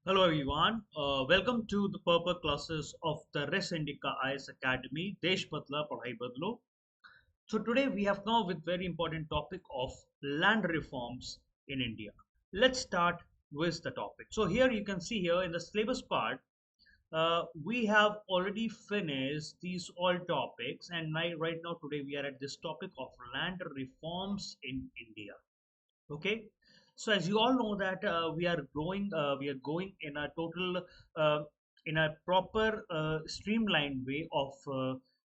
Hello everyone, welcome to the purple classes of the Res Indica IS Academy, Desh Badla Padhai Badlo. So today we have come up with very important topic of land reforms in India. Let's start with the topic. So here you can see here in the syllabus part, we have already finished these all topics, and right now today we are at this topic of land reforms in India. Okay, so as you all know that we are going in a total uh, in a proper streamlined way of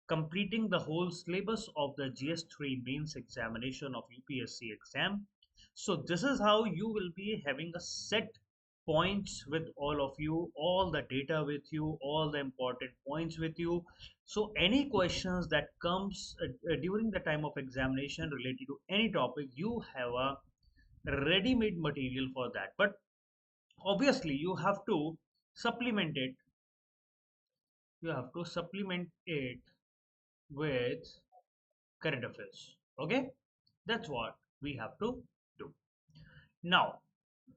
completing the whole syllabus of the GS3 mains examination of UPSC exam. So this is how you will be having a set points with all of you, all the data with you, all the important points with you. So any questions that comes during the time of examination related to any topic, you have a ready-made material for that, but obviously supplement it you have to supplement it with current affairs. Okay, that's what we have to do now.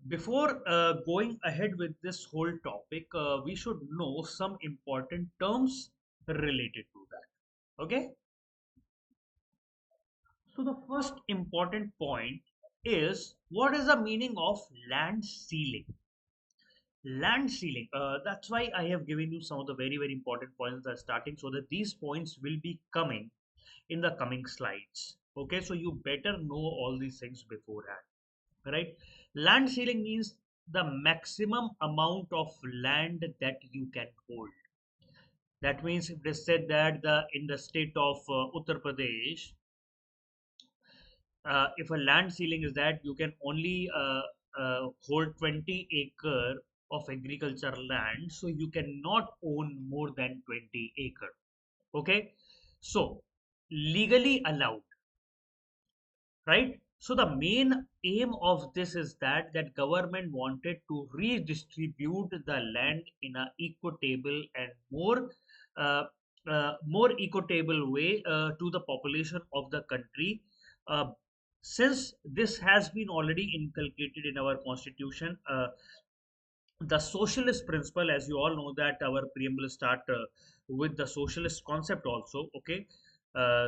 Before going ahead with this whole topic, we should know some important terms related to that. Okay, so the first important point is, what is the meaning of land ceiling? Land ceiling, that's why I have given you some of the very important points that are starting, so that these points will be coming in the coming slides. Okay, so you better know all these things beforehand, right? Land ceiling means the maximum amount of land that you can hold. That means if they said that the in the state of Uttar Pradesh, if a land ceiling is that you can only hold 20 acre of agriculture land, so you cannot own more than 20 acre. Okay, so legally allowed, right? So the main aim of this is that government wanted to redistribute the land in a equitable and uh, more equitable way to the population of the country. uh, since this has been already inculcated in our constitution, the socialist principle, as you all know that our preamble start with the socialist concept also. Okay,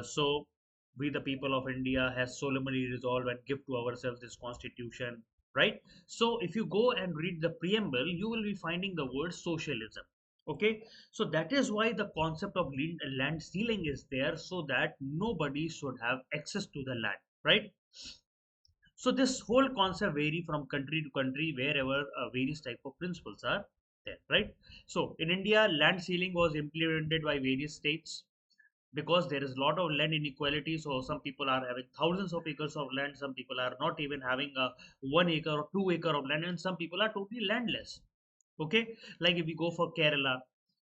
so we the people of India has solemnly resolved and give to ourselves this constitution, right? So if you go and read the preamble, you will be finding the word socialism. Okay, so that is why the concept of land stealing is there, so that nobody should have access to the land, right? So this whole concept vary from country to country wherever various type of principles are there, right? So in India, land ceiling was implemented by various states because there is a lot of land inequality. So some people are having thousands of acres of land, some people are not even having a 1 acre or 2 acre of land, and some people are totally landless. Okay, like if we go for Kerala,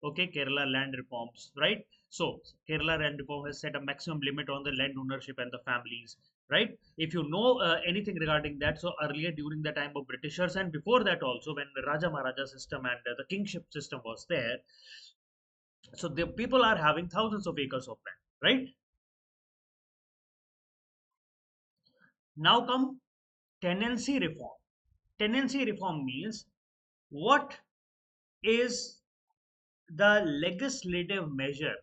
okay, Kerala land reforms, right? So Kerala land reform has set a maximum limit on the land ownership and the families, right? If you know anything regarding that, so earlier during the time of Britishers and before that also, when the Raja Maharaja system and the kingship system was there, so the people are having thousands of acres of land, right? Now come tenancy reform. Tenancy reform means, what is the legislative measure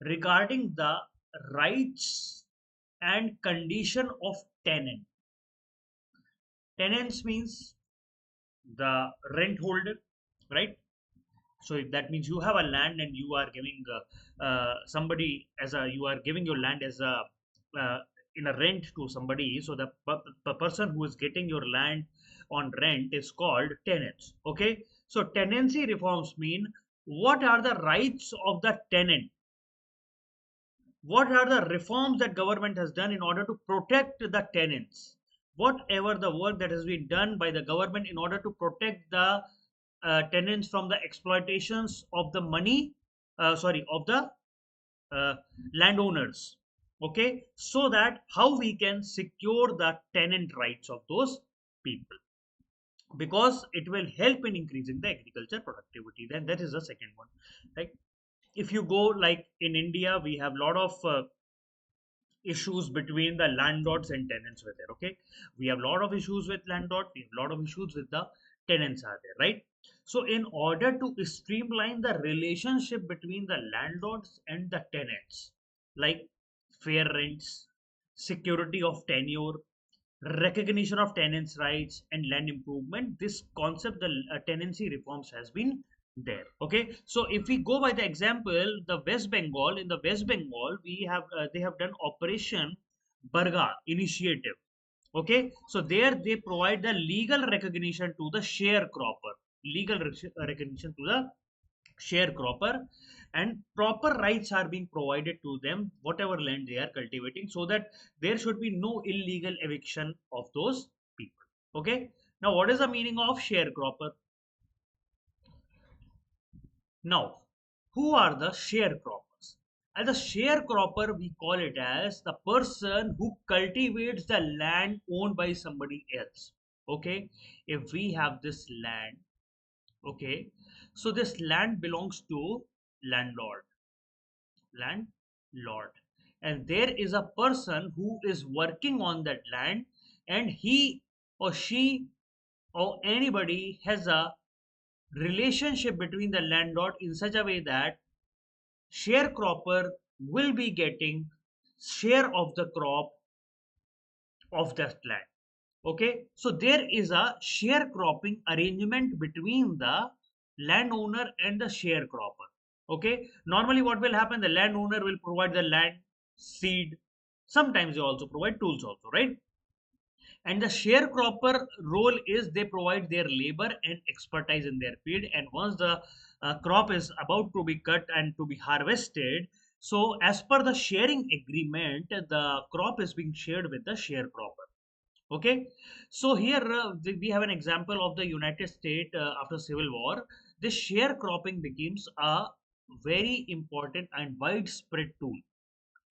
regarding the rights and condition of tenant. Tenants means the rent holder, right? So if that means you have a land and you are giving somebody as a you are giving your land as a in a rent to somebody. So the person who is getting your land on rent is called tenants. Okay, so tenancy reforms mean, what are the rights of the tenant, what are the reforms that government has done in order to protect the tenants, whatever the work that has been done by the government in order to protect the tenants from the exploitations of the money, sorry, of the uh, landowners. Okay, so that how we can secure the tenant rights of those people, because it will help in increasing the agriculture productivity. Then that is the second one, right? If you go like in India, we have a lot of issues between the landlords and tenants were there. Okay, we have a lot of issues with landlord, we have a lot of issues with the tenants are there, right? So in order to streamline the relationship between the landlords and the tenants, like fair rents, security of tenure, recognition of tenants' rights, and land improvement, this concept, the tenancy reforms, has been there. Okay, so if we go by the example, the West Bengal, in the West Bengal, we have they have done Operation Barga initiative. Okay, so there they provide the legal recognition to the sharecropper, legal recognition to the sharecropper, and proper rights are being provided to them, whatever land they are cultivating, so that there should be no illegal eviction of those people. Okay, now what is the meaning of sharecropper? Now, who are the sharecroppers? As a sharecropper, we call it as the person who cultivates the land owned by somebody else. Okay, if we have this land, okay, so this land belongs to landlord, landlord, and there is a person who is working on that land, and he or she or anybody has a relationship between the landlord in such a way that sharecropper will be getting share of the crop of that land. Okay, so there is a sharecropping arrangement between the landowner and the sharecropper. Okay, normally what will happen, the landowner will provide the land, seed, sometimes they also provide tools also, right? And the sharecropper role is they provide their labor and expertise in their field, and once the crop is about to be cut and to be harvested, so as per the sharing agreement, the crop is being shared with the sharecropper. Okay, so here we have an example of the United States after Civil War. This sharecropping becomes a very important and widespread tool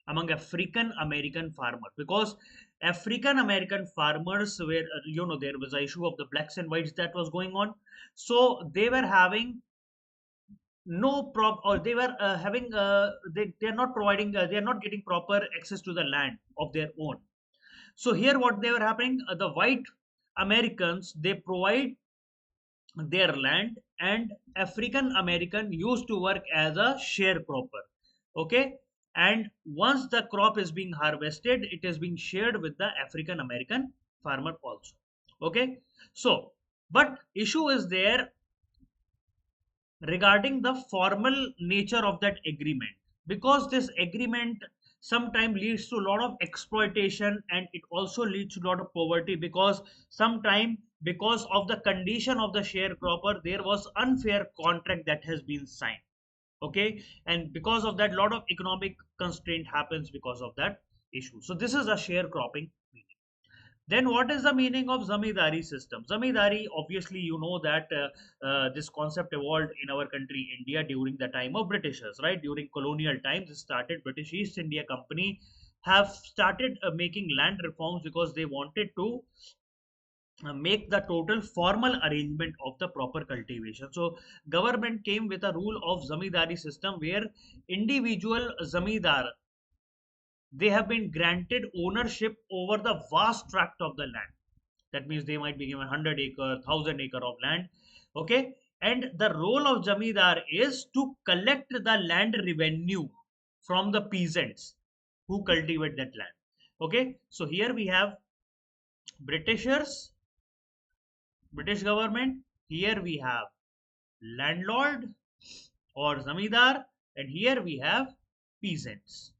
among African American farmers, because African American farmers were, there was a issue of the blacks and whites that was going on, so they were having no prop, or they were having they are not providing, they are not getting proper access to the land of their own. So here what they were happening, the white Americans, they provide their land, and African American used to work as a sharecropper. Okay, and once the crop is being harvested, it is being shared with the African American farmer also. Okay, so but issue is there regarding the formal nature of that agreement, because this agreement sometimes leads to a lot of exploitation, and it also leads to a lot of poverty, because sometimes, because of the condition of the sharecropper, there was unfair contract that has been signed. Okay, and because of that, lot of economic constraint happens because of that issue. So this is a sharecropping. Then what is the meaning of zamindari system? Zamindari, obviously, you know that this concept evolved in our country, India, during the time of Britishers, right? During colonial times, it started. British East India Company have started making land reforms because they wanted to make the total formal arrangement of the proper cultivation. So government came with a rule of zamindari system where individual zamindar, they have been granted ownership over the vast tract of the land. That means they might be given 100 acre, 1000 acre of land. Okay, and the role of jamidar is to collect the land revenue from the peasants who cultivate that land. Okay, so here we have Britishers, British government. Here we have landlord or zamidar, and here we have peasants.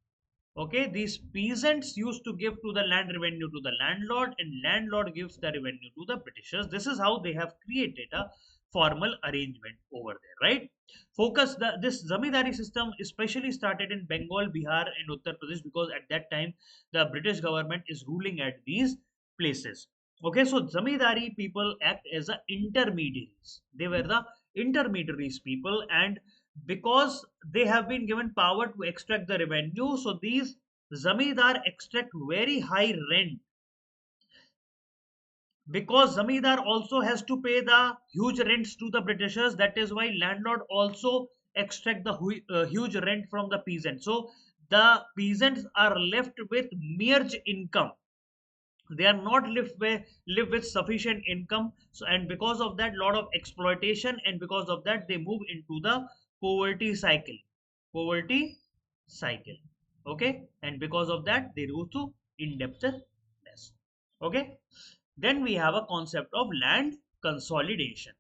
Okay, these peasants used to give to the land revenue to the landlord, and landlord gives the revenue to the Britishers. This is how they have created a formal arrangement over there, right? Focus, this zamindari system especially started in Bengal, Bihar, and Uttar Pradesh, because at that time the British government is ruling at these places. Okay, so zamindari people act as a intermediaries. They were the intermediaries people, and because they have been given power to extract the revenue, so these zamindar extract very high rent, because zamindar also has to pay the huge rents to the Britishers. That is why landlord also extract the huge rent from the peasants. So the peasants are left with mere income They are not live with sufficient income, so and because of that lot of exploitation, and because of that they move into the poverty cycle. Poverty cycle. Okay, and because of that they go to indebtedness. Okay, then we have a concept of land consolidation.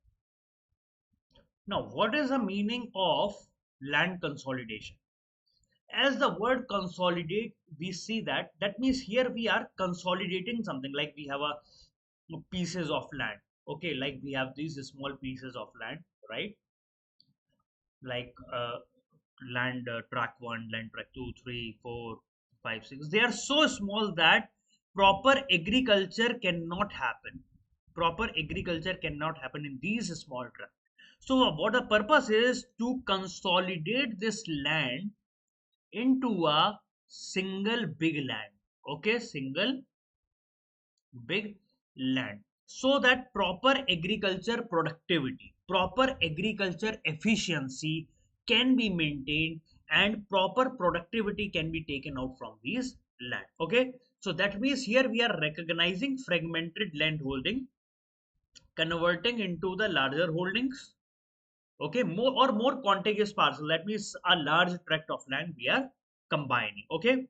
Now, what is the meaning of land consolidation? As the word consolidate, we see that that means here we are consolidating something, like we have a pieces of land. Okay, like we have these small pieces of land, right? Like land track 1, land track 2, 3, 4, 5, 6. They are so small that proper agriculture cannot happen. Proper agriculture cannot happen in these small tracts. So what the purpose is to consolidate this land into a single big land. Okay, single big land, so that proper agriculture productivity, proper agriculture efficiency can be maintained, and proper productivity can be taken out from these land. Okay, so that means here we are recognizing fragmented land holding, converting into the larger holdings. Okay, more contiguous parcel, that means a large tract of land we are combining. Okay,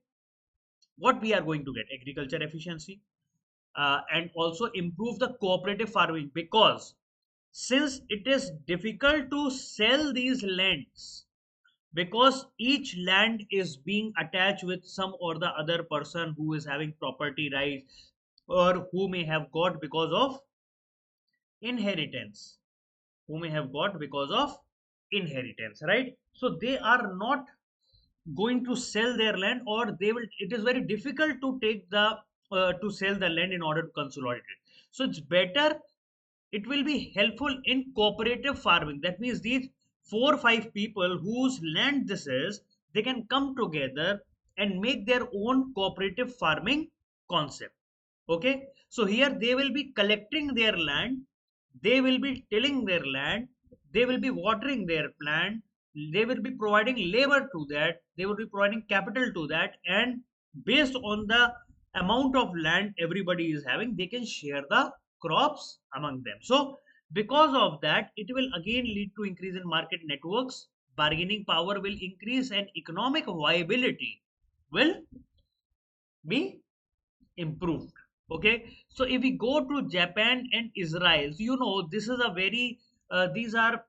what we are going to get? Agriculture efficiency, and also improve the cooperative farming, because since it is difficult to sell these lands, because each land is being attached with some or the other person who is having property rights, or who may have got because of inheritance, who may have got because of inheritance, right? So they are not going to sell their land, or they will, it is very difficult to take the to sell the land in order to consolidate it. So it's better, it will be helpful in cooperative farming. That means these 4 or 5 people whose land this is, they can come together and make their own cooperative farming concept. Okay, so here they will be collecting their land, they will be tilling their land, they will be watering their plant, they will be providing labor to that, they will be providing capital to that, and based on the amount of land everybody is having, they can share the crops among them. So because of that, it will again lead to increase in market networks, bargaining power will increase, and economic viability will be improved. Okay, so if we go to Japan and Israel, so this is a very these are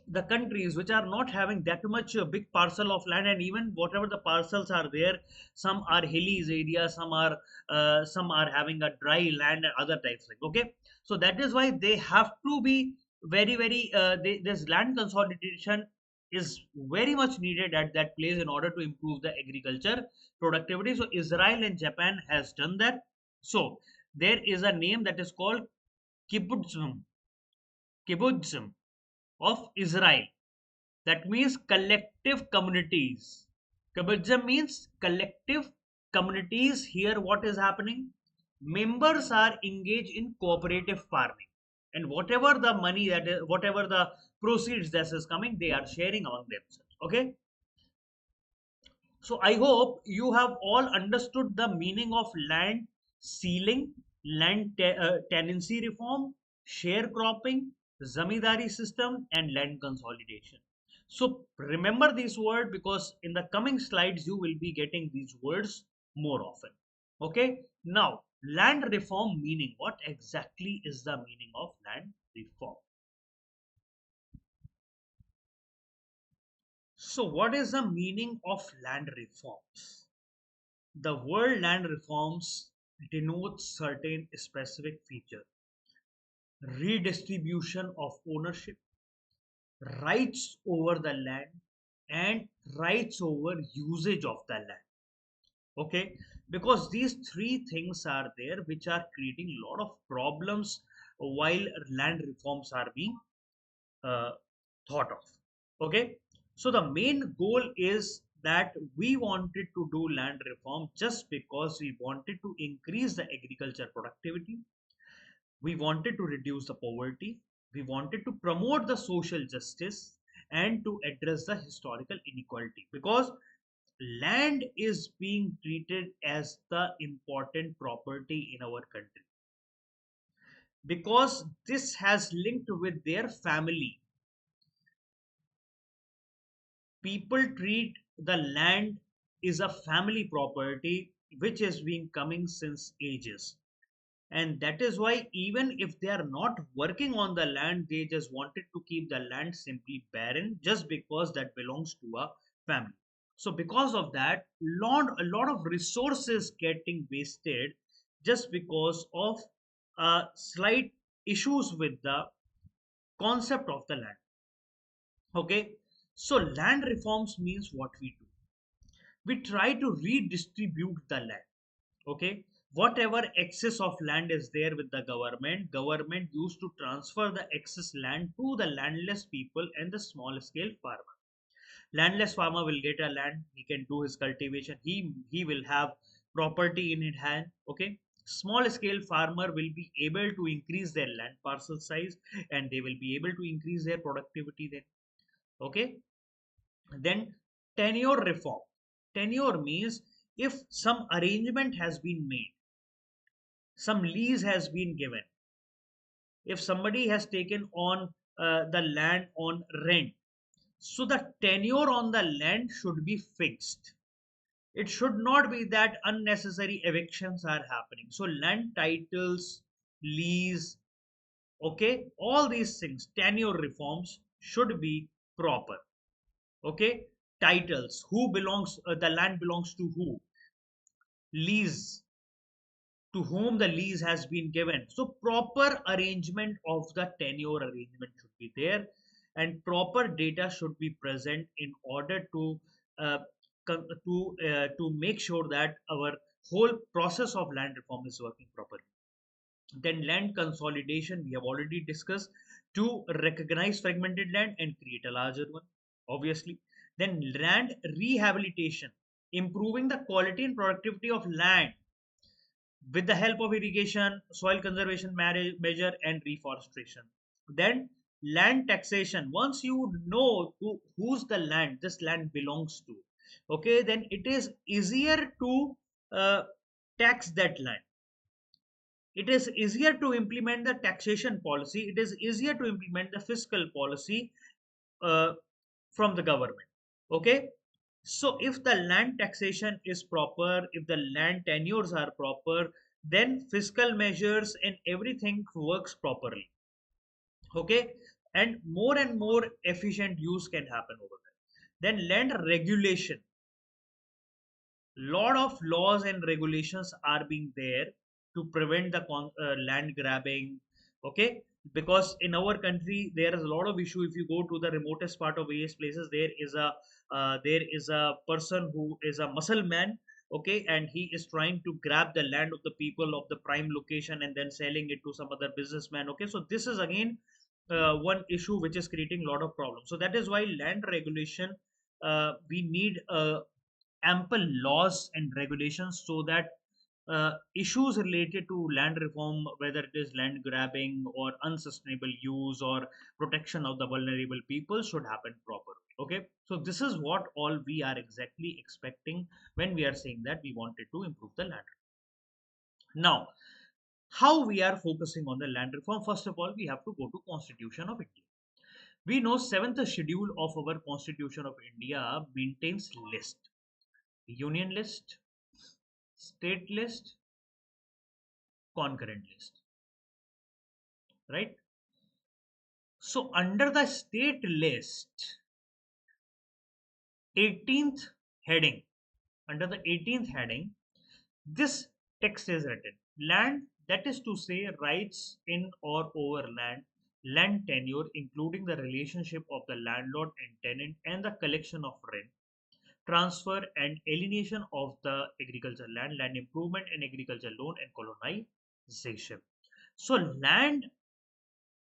the countries which are not having that much big parcel of land, and even whatever the parcels are there, some are hilly areas, some are having a dry land and other types like. Okay, so that is why they have to be very this land consolidation is very much needed at that place in order to improve the agriculture productivity. So Israel and Japan has done that. So there is a name that is called kibbutzim of Israel. That means collective communities. Kibbutzim means collective communities. Here, what is happening? Members are engaged in cooperative farming, and whatever the money that is, whatever the proceeds that is coming, they are sharing among themselves. Okay, so I hope you have all understood the meaning of land sealing, tenancy reform, sharecropping, zamindari system, and land consolidation. So remember this word, because in the coming slides you will be getting these words more often. Okay. Now, land reform meaning. What exactly is the meaning of land reform? So what is the meaning of land reforms? The word land reforms denotes certain specific feature: redistribution of ownership, rights over the land, and rights over usage of the land. Okay, because these three things are there which are creating a lot of problems while land reforms are being uh, thought of. Okay, so the main goal is that we wanted to do land reform just because we wanted to increase the agriculture productivity, we wanted to reduce the poverty, we wanted to promote the social justice, and to address the historical inequality. Because land is being treated as the important property in our country, because this has linked with their family. People treat the land is a family property which has been coming since ages, and that is why even if they are not working on the land, they just wanted to keep the land simply barren just because that belongs to a family. So because of that, a lot of resources getting wasted just because of slight issues with the concept of the land. Okay, so land reforms means what we do, we try to redistribute the land. Okay, whatever excess of land is there with the government used to transfer the excess land to the landless people and the small scale farmer. Landless farmer will get a land, he can do his cultivation, he will have property in his hand. Okay, small scale farmer will be able to increase their land parcel size, and they will be able to increase their productivity then. Okay, then tenure reform. Tenure means if some arrangement has been made, some lease has been given, if somebody has taken on the land on rent, so the tenure on the land should be fixed. It should not be that unnecessary evictions are happening. So land titles, lease, okay, all these things, tenure reforms should be proper. Okay, titles, who belongs, the land belongs to who, lease, to whom the lease has been given. So proper arrangement of the tenure arrangement should be there, and proper data should be present in order to uh, to make sure that our whole process of land reform is working properly. Then land consolidation, we have already discussed, to recognize fragmented land and create a larger one, obviously. Then land rehabilitation, improving the quality and productivity of land with the help of irrigation, soil conservation measure, and reforestation. Then land taxation. Once you know whose the land this land belongs to, okay, then it is easier to uh, tax that land. It is easier to implement the taxation policy. It is easier to implement the fiscal policy uh, from the government. Okay, so if the land taxation is proper, if the land tenures are proper, then fiscal measures and everything works properly. Okay, and more efficient use can happen over there. Then land regulation, lot of laws and regulations are being there to prevent the land grabbing. Okay, because in our country there is a lot of issue. If you go to the remotest part of various places, there is a person who is a muscle man. Okay, and he is trying to grab the land of the people of the prime location and then selling it to some other businessman. Okay, so this is again one issue which is creating a lot of problems. So that is why land regulation, we need ample laws and regulations so that issues related to land reform, whether it is land grabbing or unsustainable use or protection of the vulnerable people, should happen properly. Okay, so this is what all we are exactly expecting when we are saying that we wanted to improve the land. Now, how we are focusing on the land reform? First of all, we have to go to Constitution of India. We know seventh schedule of our Constitution of India maintains list: union list, state list, concurrent list, right? So under the state list, 18th heading, under the 18th heading, this text is written: land, that is to say rights in or over land, land tenure including the relationship of the landlord and tenant and the collection of rent, transfer and alienation of the agricultural land, land improvement and agricultural loan, and colonization. So land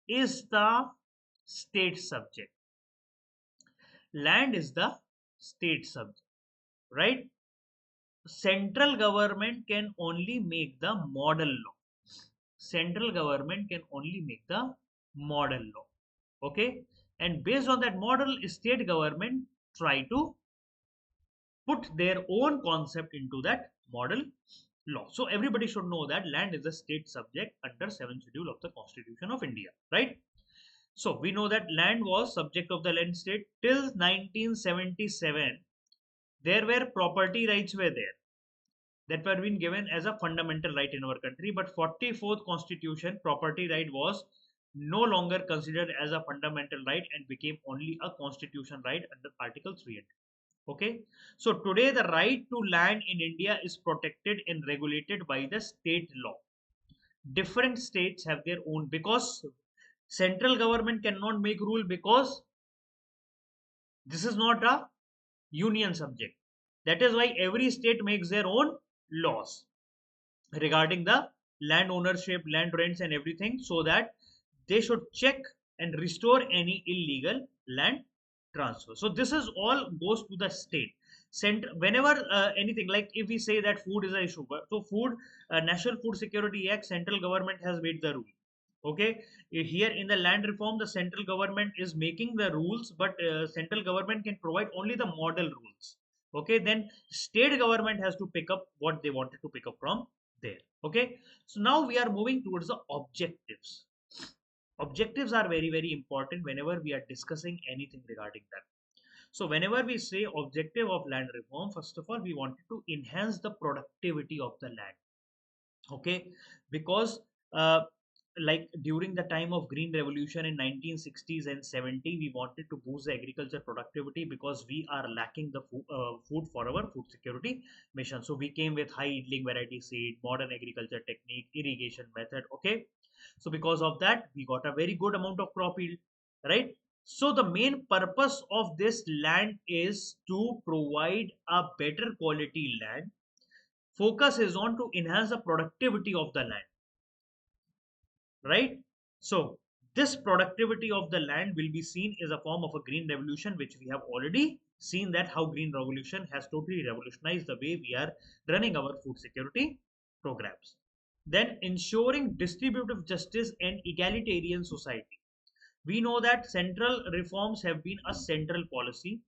is the state subject. Land is the state subject, right? Central government can only make the model law. Central government can only make the model law. Okay, and based on that model, state government try to put their own concept into that model law. So everybody should know that land is a state subject under 7th schedule of the Constitution of India, right? So we know that land was subject of the land state till 1977. There were property rights were there that were being given as a fundamental right in our country, but 44th constitution property right was no longer considered as a fundamental right and became only a constitution right under article 3. Okay, so today the right to land in India is protected and regulated by the state law. Different states have their own, because central government cannot make rule, because this is not a union subject. That is why every state makes their own laws regarding the land ownership, land rents, and everything, so that they should check and restore any illegal land transfer. So this is all goes to the state. Whenever anything, like if we say that food is an issue, so food, National Food Security Act, central government has made the rule. Okay, here in the land reform, the central government is making the rules, but central government can provide only the model rules. Okay, then state government has to pick up what they wanted to pick up from there. Okay, so now we are moving towards the objectives. Objectives are very, very important whenever we are discussing anything regarding that. So whenever we say objective of land reform, first of all, we wanted to enhance the productivity of the land. Okay, because uh, like during the time of green revolution in 1960s and 70, we wanted to boost the agriculture productivity because we are lacking the food for our food security mission. So we came with high yielding variety seed, modern agriculture technique, irrigation method. Okay, so because of that we got a very good amount of crop yield, right? So the main purpose of this land is to provide a better quality land. Focus is on to enhance the productivity of the land, right? So this productivity of the land will be seen as a form of a green revolution, which we have already seen that how green revolution has totally revolutionized the way we are running our food security programs. Then ensuring distributive justice and egalitarian society. We know that central reforms have been a central policy.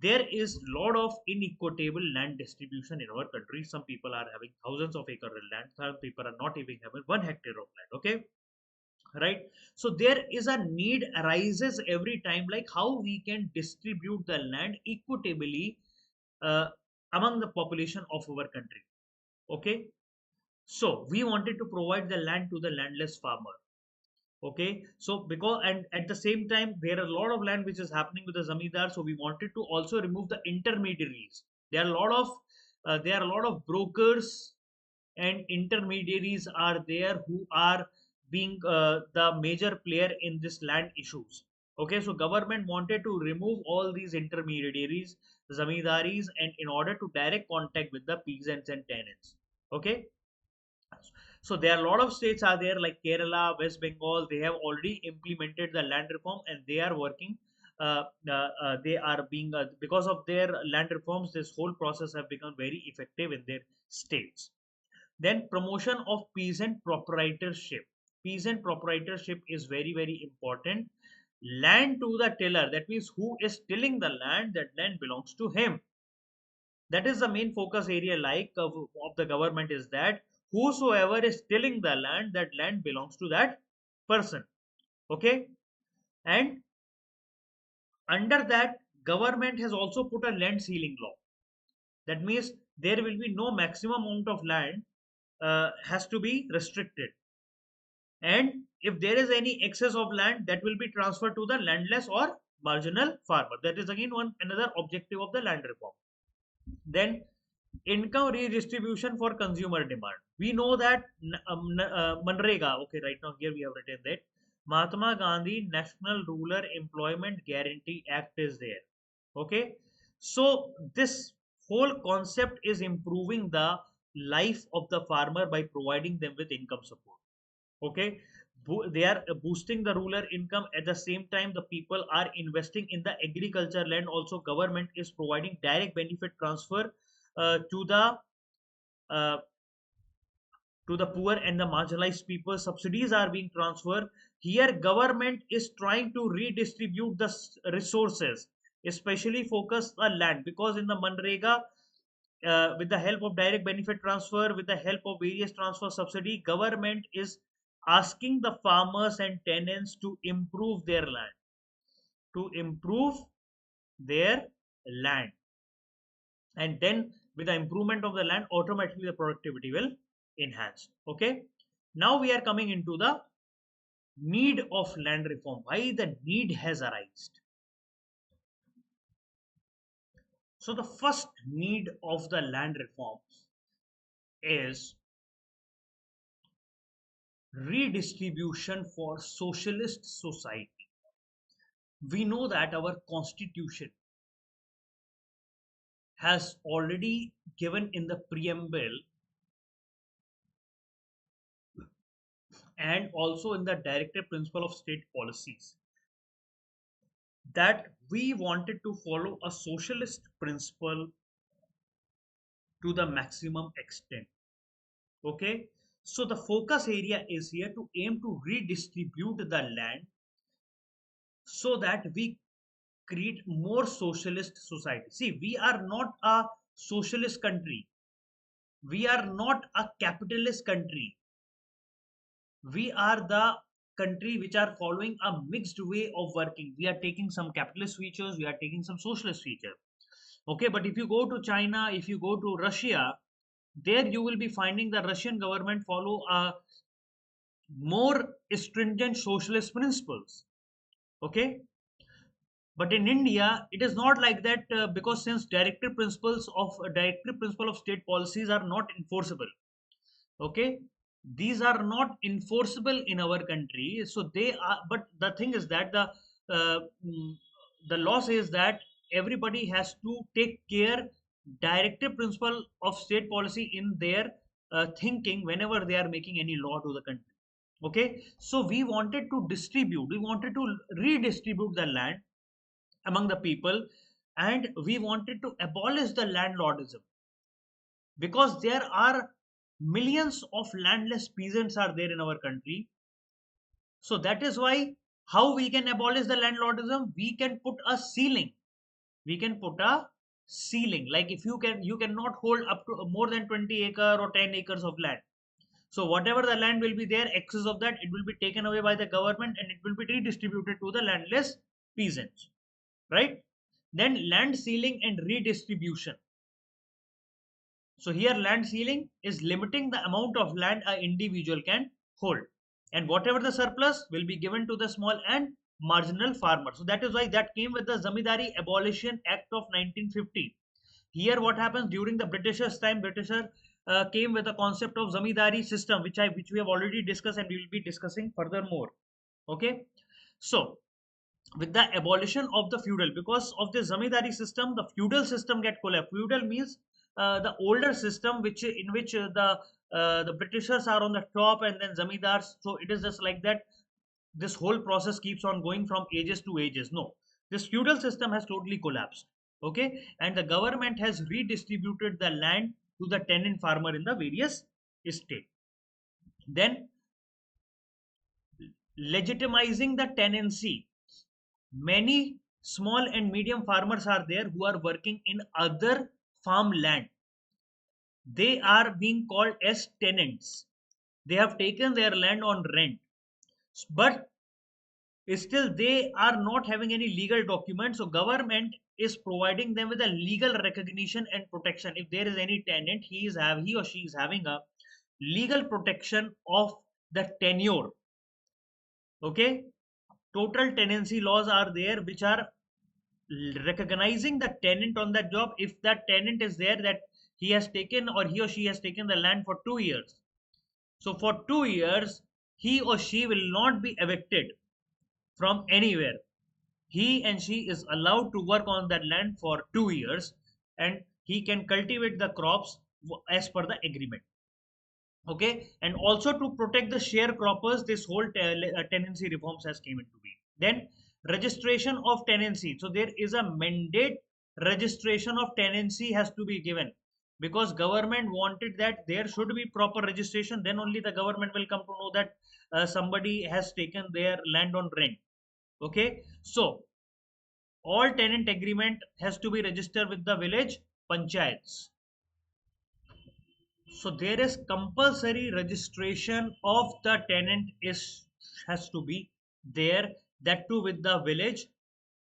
There is lot of inequitable land distribution in our country. Some people are having thousands of acre of land, some people are not even having 1 hectare of land. Okay, right? So there is a need arises every time, like how we can distribute the land equitably uh, among the population of our country. Okay, so we wanted to provide the land to the landless farmer. Okay, so because, and at the same time there are a lot of land which is happening with the zamindar, so we wanted to also remove the intermediaries. There are a lot of brokers and intermediaries are there who are being the major player in this land issues. Okay, so government wanted to remove all these intermediaries, zamindaris, and in order to direct contact with the peasants and tenants. Okay, so there are a lot of states are there like Kerala, West Bengal. They have already implemented the land reform and they are working. They are being because of their land reforms, this whole process have become very effective in their states. Then promotion of peasant proprietorship. Peasant proprietorship is very, very important. Land to the tiller. That means who is tilling the land, that land belongs to him. That is the main focus area like of the government, is that whosoever is tilling the land, that land belongs to that person. Okay. And under that, government has also put a land ceiling law. That means there will be no maximum amount of land has to be restricted, and if there is any excess of land, that will be transferred to the landless or marginal farmer. That is again one another objective of the land reform. Then income redistribution for consumer demand. We know that Manrega, okay, right now here we have written that Mahatma Gandhi National Rural Employment Guarantee Act is there. Okay, so this whole concept is improving the life of the farmer by providing them with income support. Okay, they are boosting the rural income. At the same time, the people are investing in the agriculture land. Also, government is providing direct benefit transfer uh, to the uh, to the poor and the marginalized people. Subsidies are being transferred. Here government is trying to redistribute the resources. especially focus on land, because in the Manrega, with the help of direct benefit transfer, with the help of various transfer subsidy, government is asking the farmers and tenants to improve their land, to improve their land. And then with the improvement of the land, automatically the productivity will enhance. Okay. Now we are coming into the need of land reform. Why the need has arisen? So the first need of the land reform is redistribution for socialist society. We know that our constitution has already given in the preamble and also in the directive principle of state policies that we wanted to follow a socialist principle to the maximum extent. Okay, so the focus area is here to aim to redistribute the land so that we create more socialist society. See, we are not a socialist country, we are not a capitalist country, we are the country which are following a mixed way of working. We are taking some capitalist features, we are taking some socialist features. Okay, but if you go to China, if you go to Russia, there you will be finding the Russian government follow a more stringent socialist principles. Okay, but in India it is not like that, because since directive principle of state policies are not enforceable. Okay, these are not enforceable in our country, so they are, but the thing is that uh, mm, the law says that everybody has to take care directive principle of state policy in their thinking whenever they are making any law to the country. Okay, so we wanted to redistribute the land among the people, and we wanted to abolish the landlordism, because there are millions of landless peasants are there in our country. So that is why, how we can abolish the landlordism, we can put a ceiling, we can put a ceiling, like if you cannot hold up to more than 20 acre or 10 acres of land. So whatever the land will be there, excess of that, it will be taken away by the government and it will be redistributed to the landless peasants, right? Then land ceiling and redistribution. So here land ceiling is limiting the amount of land an individual can hold, and whatever the surplus will be given to the small and marginal farmer. So that is why that came with the Zamindari Abolition Act of 1950. Here what happens during the Britishers time, Britisher came with the concept of Zamindari system, which we have already discussed and we will be discussing furthermore. Okay, so with the abolition of the feudal, because of the zamindari system, the feudal system get collapsed. Feudal means the older system in which the Britishers are on the top and then zamindars. So it is just like that, this whole process keeps on going from ages to ages. No, this feudal system has totally collapsed. Okay, and the government has redistributed the land to the tenant farmer in the various state. Then legitimizing the tenancy. Many small and medium farmers are there who are working in other farmland. They are being called as tenants. They have taken their land on rent, but still they are not having any legal documents. So government is providing them with a legal recognition and protection. If there is any tenant, he or she is having a legal protection of the tenure. Okay, total tenancy laws are there which are recognizing the tenant on that job. If that tenant is there, that he or she has taken the land for 2 years, so for 2 years he or she will not be evicted from anywhere. He and she is allowed to work on that land for 2 years, and he can cultivate the crops as per the agreement. Okay, and also to protect the sharecroppers, this whole tenancy reforms has came into being. Then registration of tenancy, so there is a mandate, registration of tenancy has to be given, because government wanted that there should be proper registration, then only the government will come to know that somebody has taken their land on rent. Okay, so All tenant agreement has to be registered with the village panchayats. So there is compulsory registration of the tenant is has to be there, that too with the village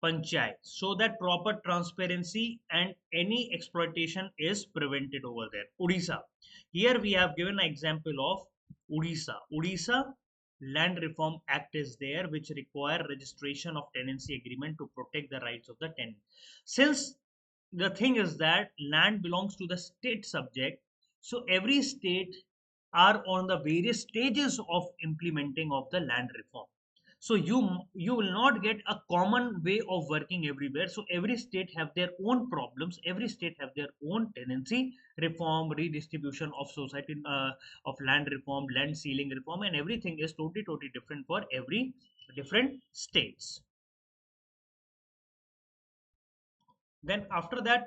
panchayat, so that proper transparency and any exploitation is prevented over there. Odisha. Here we have given an example of Odisha. Odisha Land Reform Act is there, which require registration of tenancy agreement to protect the rights of the tenant. Since the thing is that land belongs to the state subject, so every state are on the various stages of implementing of the land reform. So you will not get a common way of working everywhere. So every state have their own problems, every state have their own tenancy reform, redistribution of society, of land reform, land ceiling reform, and everything is totally different for every different states. Then after that,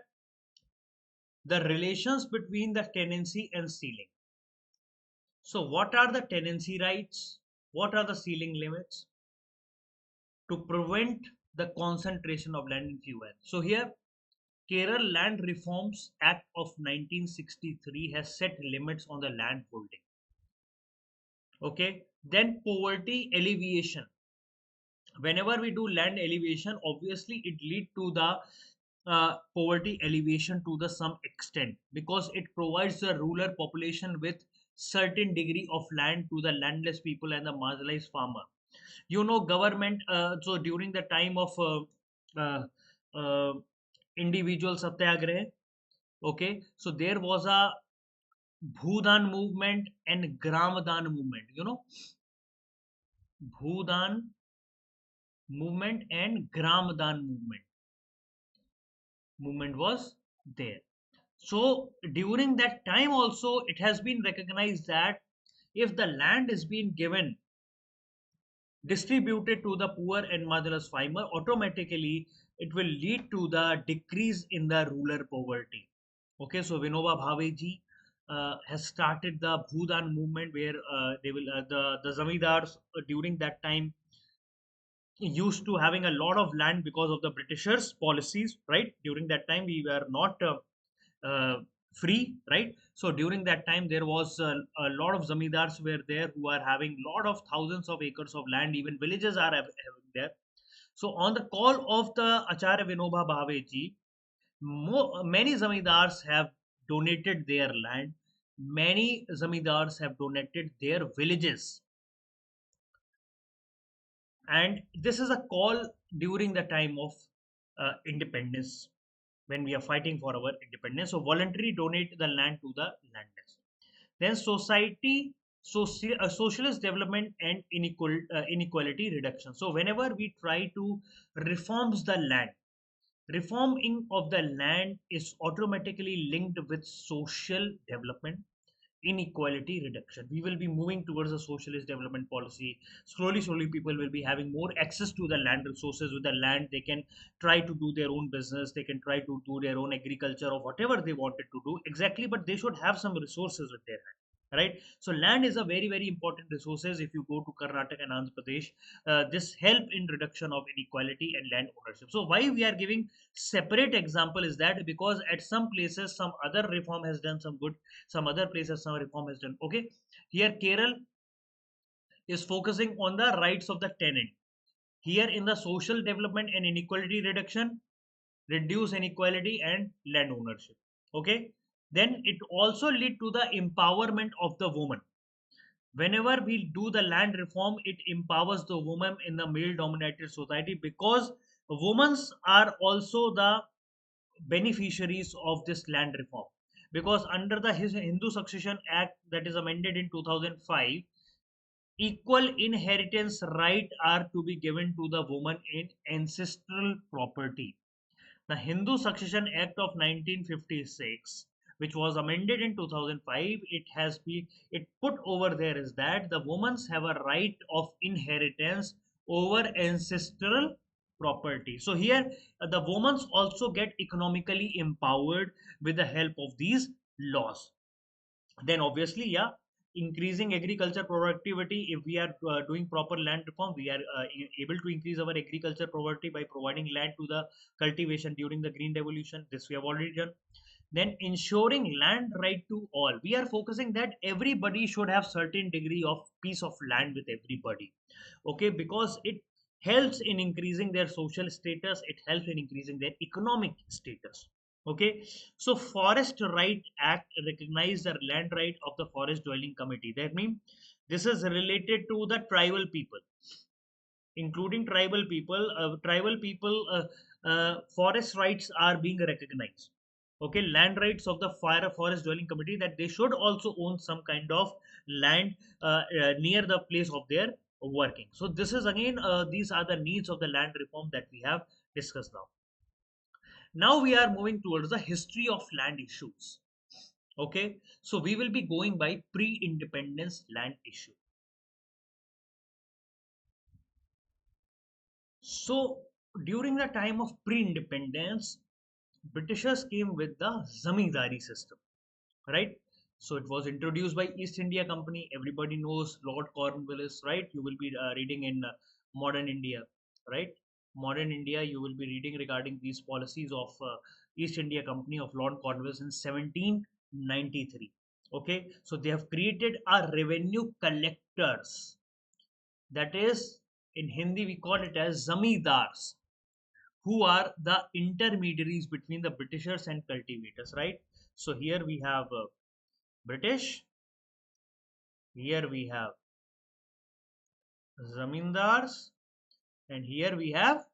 the relations between the tenancy and ceiling. So what are the tenancy rights? What are the ceiling limits to prevent the concentration of land in few hands? So here, Kerala Land Reforms Act of 1963 has set limits on the land holding. Okay. Then poverty alleviation. Whenever we do land elevation, obviously it lead to the poverty elevation to the some extent, because it provides the rural population with certain degree of land to the landless people and the marginalized farmer. Government, so during the time of uh, uh, individual satyagrah, okay, so there was a bhudan movement and gramadan movement, bhudan movement and gramadan movement was there. So during that time also, it has been recognized that if the land is being given, distributed to the poor and motherless farmer, automatically it will lead to the decrease in the rural poverty. Okay, so Vinoba Bhaveji has started the Bhudan movement, where they will the zamindars during that time used to having a lot of land because of the Britishers' policies, right? During that time, we were not free, right? So during that time, there was a lot of zamindars were there who are having lot of thousands of acres of land. Even villages are having there. So on the call of the Acharya Vinoba Bhaveji, many zamindars have donated their land. Many zamindars have donated their villages, and this is a call during the time of independence, when we are fighting for our independence. So voluntarily donate the land to the landless. Then socialist development and inequality reduction. So whenever we try to reforms the land, reforming of the land is automatically linked with social development, inequality reduction. We will be moving towards a socialist development policy. Slowly, people will be having more access to the land resources. With the land, they can try to do their own business, they can try to do their own agriculture or whatever they wanted to do exactly, but they should have some resources with their hand, right? So land is a very important resources. If you go to Karnataka and Andhra Pradesh, this help in reduction of inequality and land ownership. So why we are giving separate example is that because at some places some other reform has done some good, some other places some reform has done. Okay, here Kerala is focusing on the rights of the tenant. Here in the social development and inequality reduction, reduce inequality and land ownership. Okay, then it also lead to the empowerment of the woman. Whenever we do the land reform, it empowers the woman in the male dominated society, because women are also the beneficiaries of this land reform. Because under the Hindu Succession Act that is amended in 2005, equal inheritance right are to be given to the woman in ancestral property. The Hindu Succession Act of 1956, which was amended in 2005, it put over there is that the women have a right of inheritance over ancestral property. So here the women also get economically empowered with the help of these laws. Then obviously, yeah, increasing agriculture productivity. If we are doing proper land reform, we are able to increase our agriculture productivity by providing land to the cultivation during the green revolution. This we have already done. Then ensuring land right to all, we are focusing that everybody should have certain degree of piece of land with everybody. Okay, because it helps in increasing their social status, it helps in increasing their economic status. Okay, so forest right act recognized the land right of the forest dwelling committee. That means this is related to the tribal people, including tribal people, forest rights are being recognized. Okay, land rights of the fire forest dwelling committee, that they should also own some kind of land near the place of their working. So this is again, these are the needs of the land reform that we have discussed now. Now we are moving towards the history of land issues. Okay, so we will be going by pre-independence land issue. So during the time of pre-independence, Britishers came with the zamindari system, right? So it was introduced by East India Company. Everybody knows Lord Cornwallis, right? You will be reading in Modern India, right? Modern India, you will be reading regarding these policies of East India Company of Lord Cornwallis in 1793. Okay, so they have created a revenue collectors. That is, in Hindi we call it as zamindars, who are the intermediaries between the Britishers and cultivators, right? So here we have British, here we have zamindars, and here we have,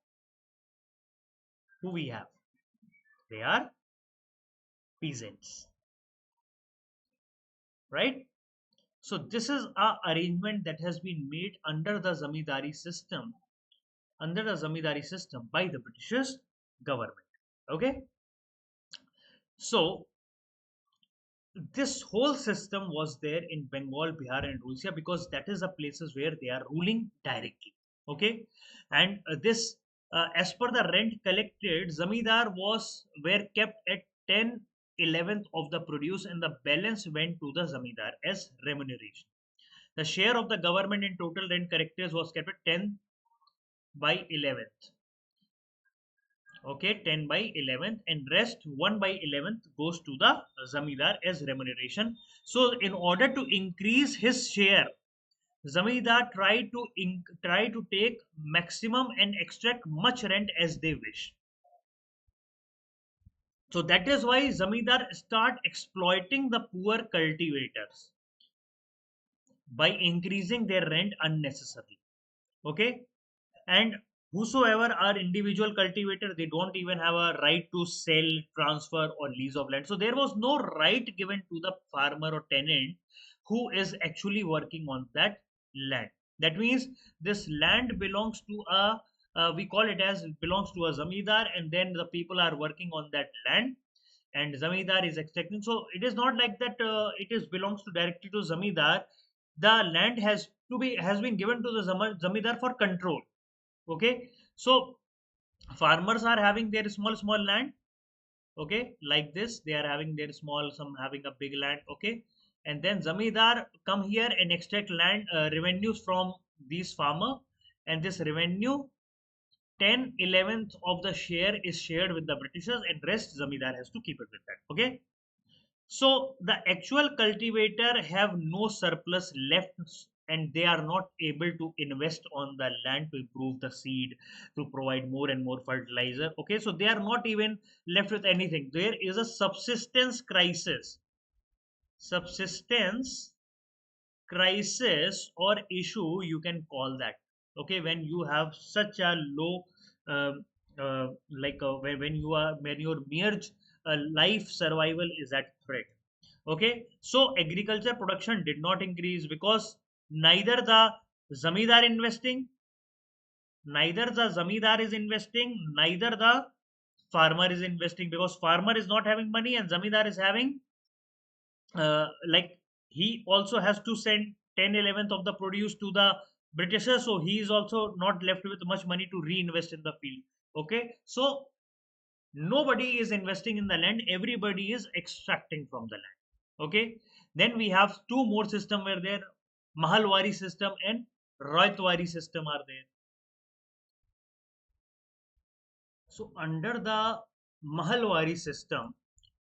who we have? They are peasants, right? So this is a arrangement that has been made under the zamindari system by the Britishers government. Okay, so this whole system was there in Bengal, Bihar, and Odisha, because that is the places where they are ruling directly. Okay, and this, as per the rent collected, zamindar was were kept at 10/11th of the produce, and the balance went to the zamindar as remuneration. The share of the government in total rent collectors was kept at 10/11th. Okay, 10/11th, and rest 1/11th goes to the zamindar as remuneration. So in order to increase his share, zamindar try to take maximum and extract much rent as they wish. So that is why zamindar start exploiting the poor cultivators by increasing their rent unnecessarily. Okay, and whosoever are individual cultivator, they don't even have a right to sell, transfer, or lease of land. So there was no right given to the farmer or tenant who is actually working on that land. That means this land belongs to a, we call it as, belongs to a zamindar, and then the people are working on that land, and zamindar is extracting. So it is not like that it is belongs to directly to zamindar. The land has been given to the zamindar for control. Okay, so farmers are having their small land. Okay, like this, they are having their small, some having a big land. Okay, and then zamindar come here and extract land revenues from these farmer, and this revenue, 10/11th of the share is shared with the Britishers, and rest zamindar has to keep it with that. Okay, so the actual cultivator have no surplus left, and they are not able to invest on the land to improve the seed, to provide more and more fertilizer. Okay, so they are not even left with anything. There is a subsistence crisis. Subsistence crisis or issue, you can call that. Okay, when you have such a low, when you are, when your mere life survival is at threat. Okay, so agriculture production did not increase because neither the zamindar investing, neither the zamindar is investing, neither the farmer is investing, because farmer is not having money and zamindar is having, like, he also has to send 10/11th of the produce to the Britishers, so he is also not left with much money to reinvest in the field. Okay, so nobody is investing in the land, everybody is extracting from the land. Okay, Then we have two more system where there Mahalwari system and Roytwari system are there. So under the Mahalwari system,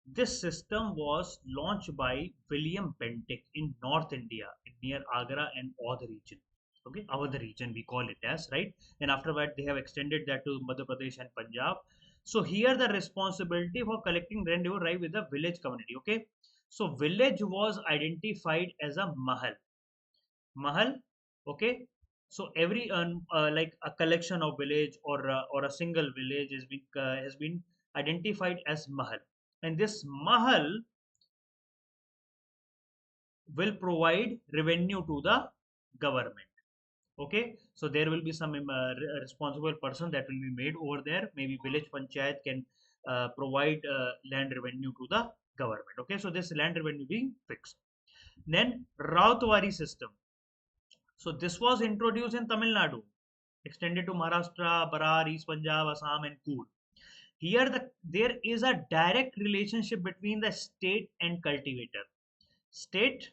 this system was launched by William Bentinck in North India, near Agra and Awadh region. Okay, Awadh region we call it as, right. Then after that they have extended that to Madhya Pradesh and Punjab. So here the responsibility for collecting rent will lie with the village community. Okay, so village was identified as a mahal. Okay, so every like a collection of village or a single village has been identified as mahal, and this mahal will provide revenue to the government. Okay, so there will be some responsible person that will be made over there. Maybe village panchayat can provide land revenue to the government. Okay, so this land revenue being fixed. Then Rautwari system. So this was introduced in Tamil Nadu, extended to Maharashtra, Barar, East Punjab, Assam, and Cool. Here, there is a direct relationship between the state and cultivator. State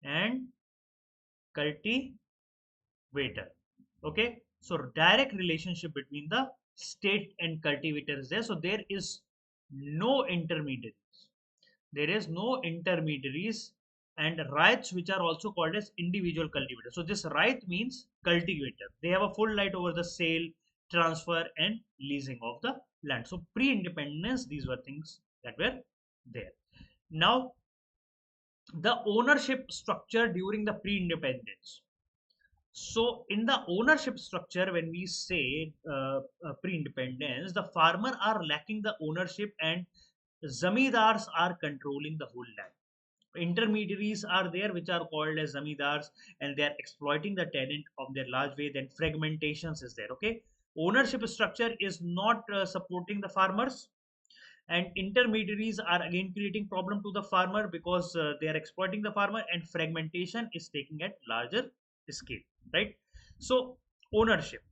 and cultivator. Okay, so direct relationship between the state and cultivator is there. So there is no intermediaries. There is no intermediaries and rights, which are also called as individual cultivator. So this right means cultivator. They have a full right over the sale, transfer, and leasing of the land. So pre-independence, these were things that were there. Now, the ownership structure during the pre-independence. So in the ownership structure, when we say pre-independence, the farmer are lacking the ownership and zamindars are controlling the whole land. Intermediaries are there which are called as zamindars, and they are exploiting the tenant of their large way. Then fragmentations is there. Okay, ownership structure is not supporting the farmers, and intermediaries are again creating problem to the farmer because they are exploiting the farmer, and fragmentation is taking at larger scale, right. So ownership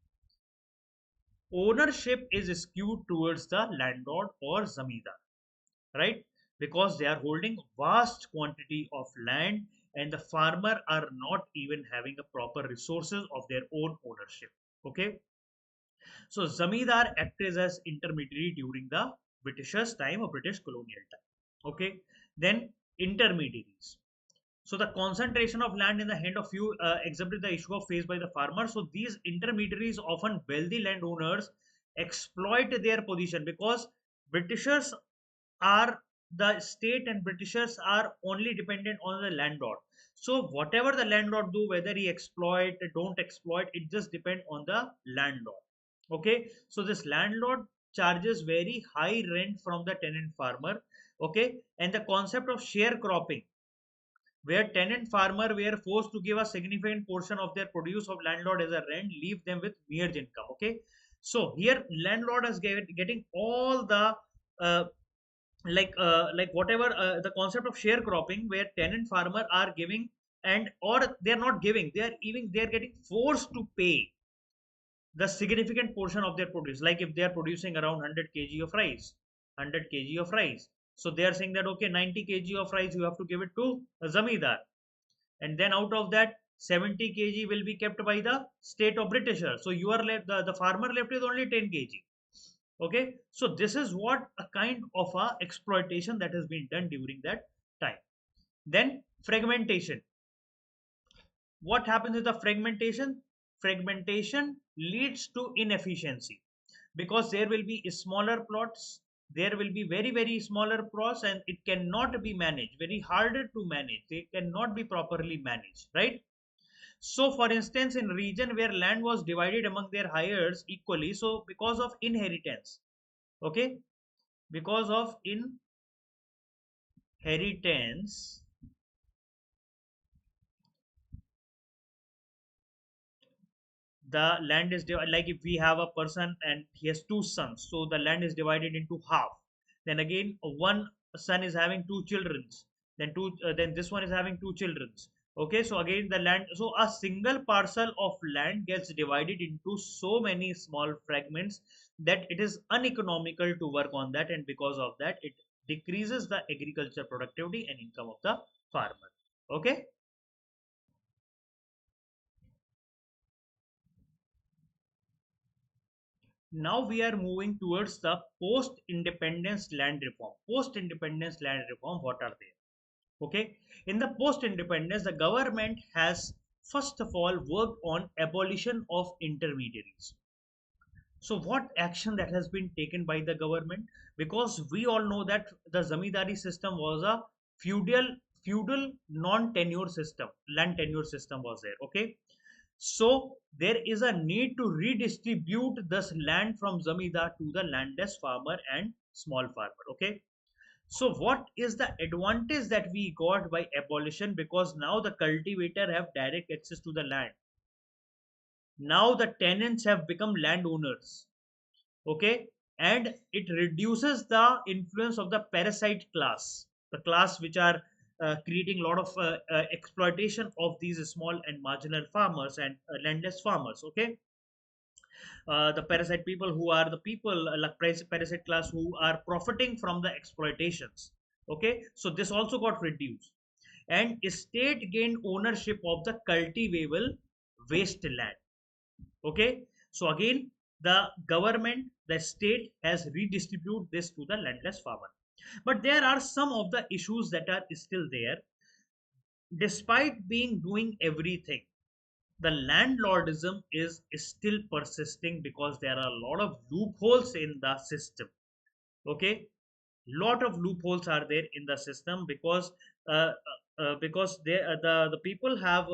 ownership is skewed towards the landlord or zamindar, right, because they are holding vast quantity of land, and the farmer are not even having a proper resources of their own ownership. Okay, so zamindar acted as intermediary during the Britishers time or British colonial time. Okay, then intermediaries. So the concentration of land in the hand of few exhibited the issue of faced by the farmers. So these intermediaries, often wealthy landowners, exploit their position because Britishers are the state, and Britishers are only dependent on the landlord. So whatever the landlord do, whether he exploit, don't exploit, it just depend on the landlord. Okay, so this landlord charges very high rent from the tenant farmer. Okay, and the concept of sharecropping, where tenant farmer were forced to give a significant portion of their produce of landlord as a rent, leave them with mere income. Okay, so here landlord is getting all the uh, like whatever the concept of sharecropping, where tenant farmer are giving, and or they are not giving, they are even they are getting forced to pay the significant portion of their produce. Like if they are producing around 100 kg of rice, 100 kg of rice, so they are saying that okay, 90 kg of rice you have to give it to a zamindar, and then out of that 70 kg will be kept by the state of Britisher. So you are left, the farmer left with only 10 kg. Okay, so this is what a kind of a exploitation that has been done during that time. Then fragmentation. What happens with the fragmentation? Fragmentation leads to inefficiency because there will be smaller plots, there will be very smaller plots, and it cannot be managed, very harder to manage, they cannot be properly managed, right. So for instance, in region where land was divided among their heirs equally, so because of inheritance, okay, because of inheritance, the land is divided. Like if we have a person and he has two sons, so the land is divided into half. Then again one son is having two children, then this one is having two children. Okay, so again the land, so a single parcel of land gets divided into so many small fragments that it is uneconomical to work on that, and because of that it decreases the agriculture productivity and income of the farmer. Okay. Now we are moving towards the post independence land reform. Post independence land reform, what are they? Okay, in the post independence, the government has first of all worked on abolition of intermediaries. So what action that has been taken by the government? Because we all know that the zamindari system was a feudal feudal non tenure system. Land tenure system was there. Okay, so there is a need to redistribute this land from zamindar to the landless farmer and small farmer. Okay, so what is the advantage that we got by abolition? Because now the cultivator have direct access to the land. Now the tenants have become landowners. Okay, and it reduces the influence of the parasite class, the class which are creating a lot of exploitation of these small and marginal farmers and landless farmers. Okay, the parasite people who are the people like parasite class who are profiting from the exploitations. Okay, so this also got reduced, and state gained ownership of the cultivable wasteland. Okay, so again the government, the state has redistributed this to the landless farmer. But there are some of the issues that are still there. Despite being doing everything, the landlordism is still persisting because there are a lot of loopholes in the system. Okay, lot of loopholes are there in the system because the people have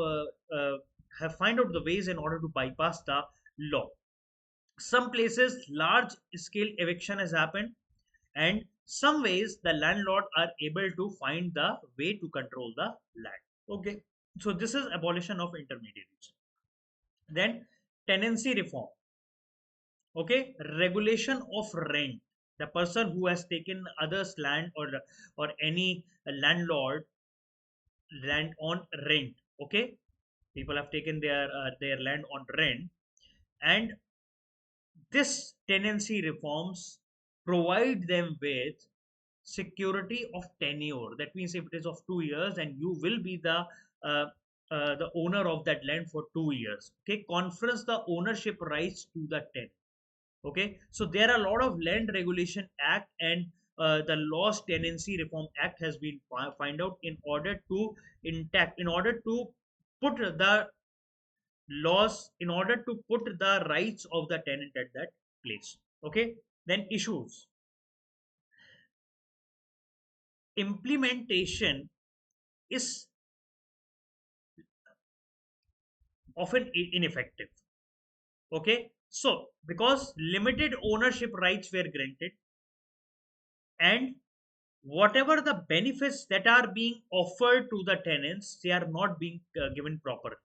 find out the ways in order to bypass the law. Some places large scale eviction has happened, and some ways the landlord are able to find the way to control the land. Okay, so this is abolition of intermediaries. Then tenancy reform. Okay, regulation of rent. The person who has taken others land, or any landlord land on rent. Okay, people have taken their land on rent, and this tenancy reforms provide them with security of tenure. That means if it is of 2 years, and you will be uh, the owner of that land for 2 years. Okay, confers the ownership rights to the tenant. Okay, so there are a lot of land regulation act and the lost tenancy reform act has been find out in order to intact, in order to put the laws, in order to put the rights of the tenant at that place. Okay, then issues. Implementation is often ineffective. Okay, so because limited ownership rights were granted, and whatever the benefits that are being offered to the tenants, they are not being given properly.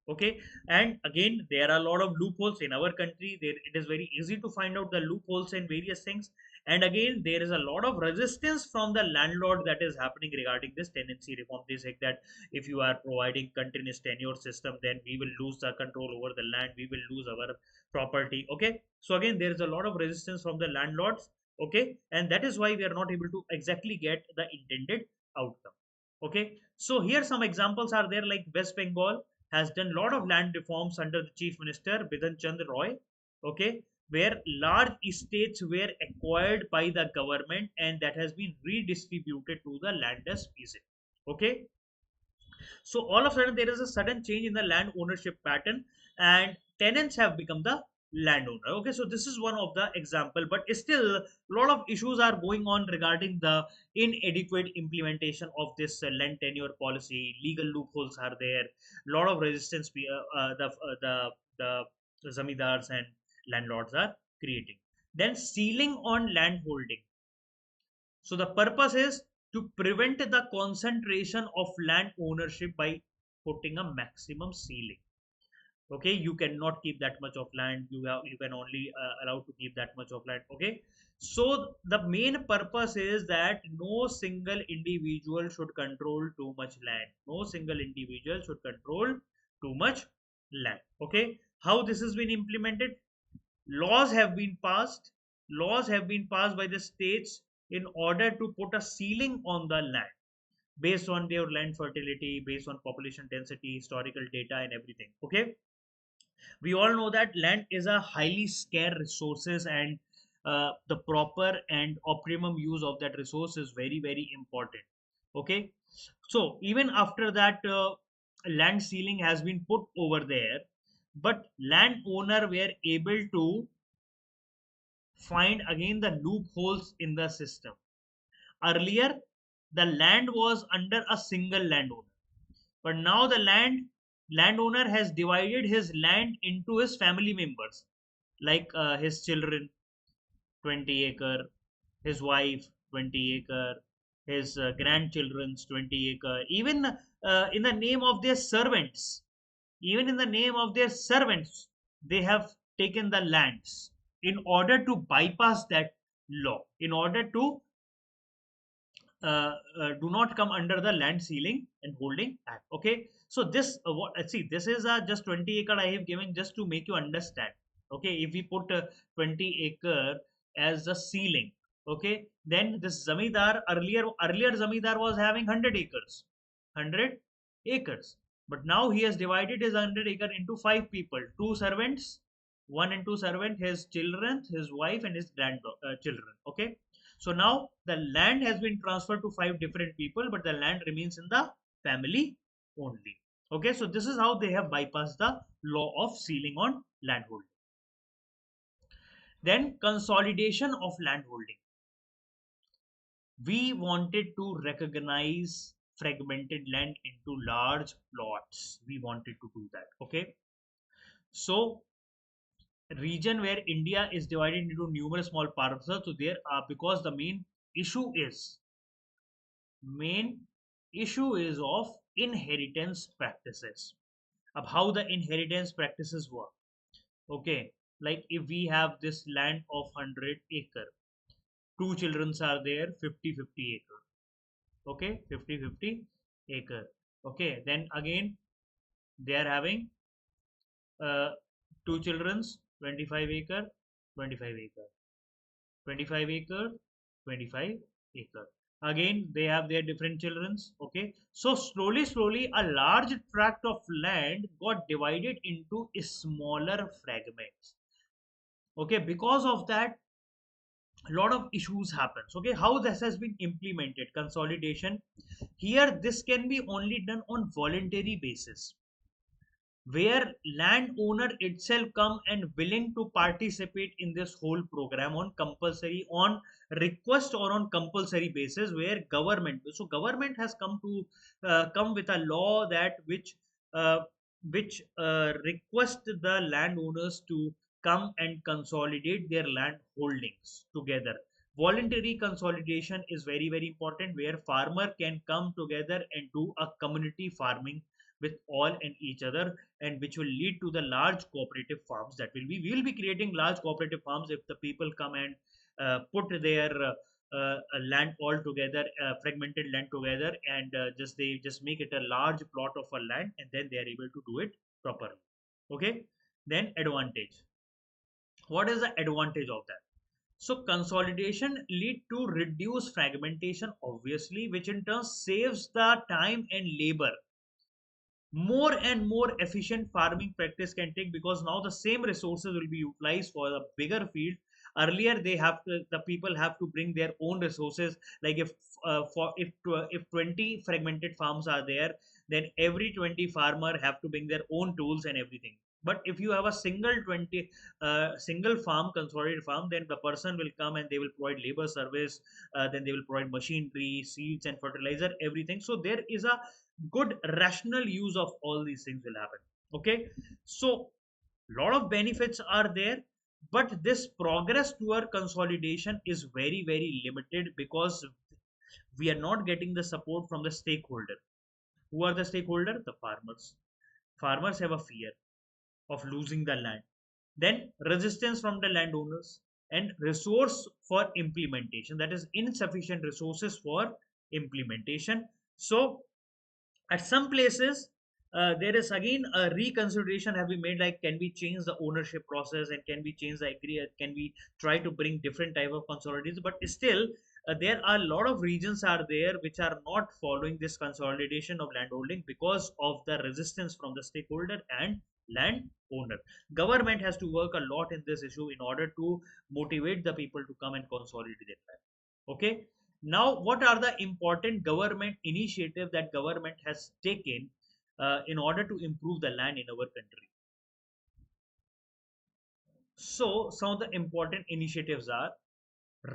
Okay, and again there are a lot of loopholes in our country. There it is very easy to find out the loopholes and various things. And again there is a lot of resistance from the landlord that is happening regarding this tenancy reform. They say that if you are providing continuous tenure system, then we will lose the control over the land, we will lose our property. Okay, so again there is a lot of resistance from the landlords. Okay, and that is why we are not able to exactly get the intended outcome. Okay, so here some examples are there, like West Bengal has done a lot of land reforms under the Chief Minister Bidhan Chand Roy. Okay, where large estates were acquired by the government and that has been redistributed to the landless peasant. Okay, so all of a sudden there is a sudden change in the land ownership pattern, and tenants have become the landowner. Okay, so this is one of the example, but still a lot of issues are going on regarding the inadequate implementation of this land tenure policy. Legal loopholes are there. A lot of resistance the zamindars and landlords are creating. Then ceiling on land holding. So the purpose is to prevent the concentration of land ownership by putting a maximum ceiling. Okay, you cannot keep that much of land. You can only allowed to keep that much of land. Okay, so the main purpose is that no single individual should control too much land. No single individual should control too much land. Okay, how this has been implemented? Laws have been passed. Laws have been passed by the states in order to put a ceiling on the land based on their land fertility, based on population density, historical data, and everything. Okay, we all know that land is a highly scarce resources, and the proper and optimum use of that resource is very very important. Okay, so even after that land ceiling has been put over there, but landowner were able to find again the loopholes in the system. Earlier, the land was under a single landowner, but now the landowner has divided his land into his family members, like his children, 20 acre, his wife, 20 acre, his grandchildren's 20 acre, even in the name of their servants, even in the name of their servants, they have taken the lands in order to bypass that law, in order to do not come under the land ceiling and holding act. Okay, so this what see, this is just 20 acre I have given just to make you understand. Okay, if we put 20 acre as a ceiling, okay, then this zamidar, earlier zamidar was having 100 acres, 100 acres, but now he has divided his 100 acre into five people, two servants, one and two servant, his children, his wife, and his grandchildren. Okay, so now the land has been transferred to five different people, but the land remains in the family only. Okay, so this is how they have bypassed the law of ceiling on landholding. Then consolidation of landholding. We wanted to recognize fragmented land into large plots. We wanted to do that. Okay, so region where India is divided into numerous small parcels. So there are, because the issue is main issue is of inheritance practices, of how the inheritance practices work. Okay, like if we have this land of 100 acre, two children are there, 50-50 acre. Okay, 50-50 acre. Okay, then again they are having uh, two children's 25 acre, 25 acre, 25 acre, 25 acre. Again they have their different children's. Okay, so slowly a large tract of land got divided into smaller fragments. Okay, because of that a lot of issues happens. Okay, how this has been implemented, consolidation, here this can be only done on voluntary basis, where landowner itself come and willing to participate in this whole program on compulsory, on request or on compulsory basis, where government has come with a law that uh, which request the landowners to come and consolidate their land holdings together. Voluntary consolidation is very very important, where farmer can come together and do a community farming with all and each other, and which will lead to the large cooperative farms. That will be, we will be creating large cooperative farms if the people come and put their land all together, fragmented land together, and just they just make it a large plot of a land, and then they are able to do it properly. Okay, then advantage. What is the advantage of that? So consolidation lead to reduce fragmentation, obviously, which in turn saves the time and labor. More and more efficient farming practice can take, because now the same resources will be utilized for a bigger field. Earlier they have to, the people have to bring their own resources, like if 20 fragmented farms are there, then every 20 farmer have to bring their own tools and everything. But if you have a single farm, consolidated farm, then the person will come and they will provide labor service, then they will provide machinery, seeds and fertilizer, everything. So there is a good rational use of all these things will happen. Okay, so lot of benefits are there, but this progress toward consolidation is very very limited, because we are not getting the support from the stakeholder. Who are the stakeholder? The farmers. Farmers have a fear of losing the land, then resistance from the landowners, and resource for implementation, that is insufficient resources for implementation. So at some places there is again a reconsideration have been made, like can we change the ownership process, and can we change the agree, can we try to bring different type of consolidations, but still there are a lot of regions are there which are not following this consolidation of landholding because of the resistance from the stakeholder and landowner. Government has to work a lot in this issue in order to motivate the people to come and consolidate their land. Okay. Now, what are the important government initiative that government has taken in order to improve the land in our country? So, some of the important initiatives are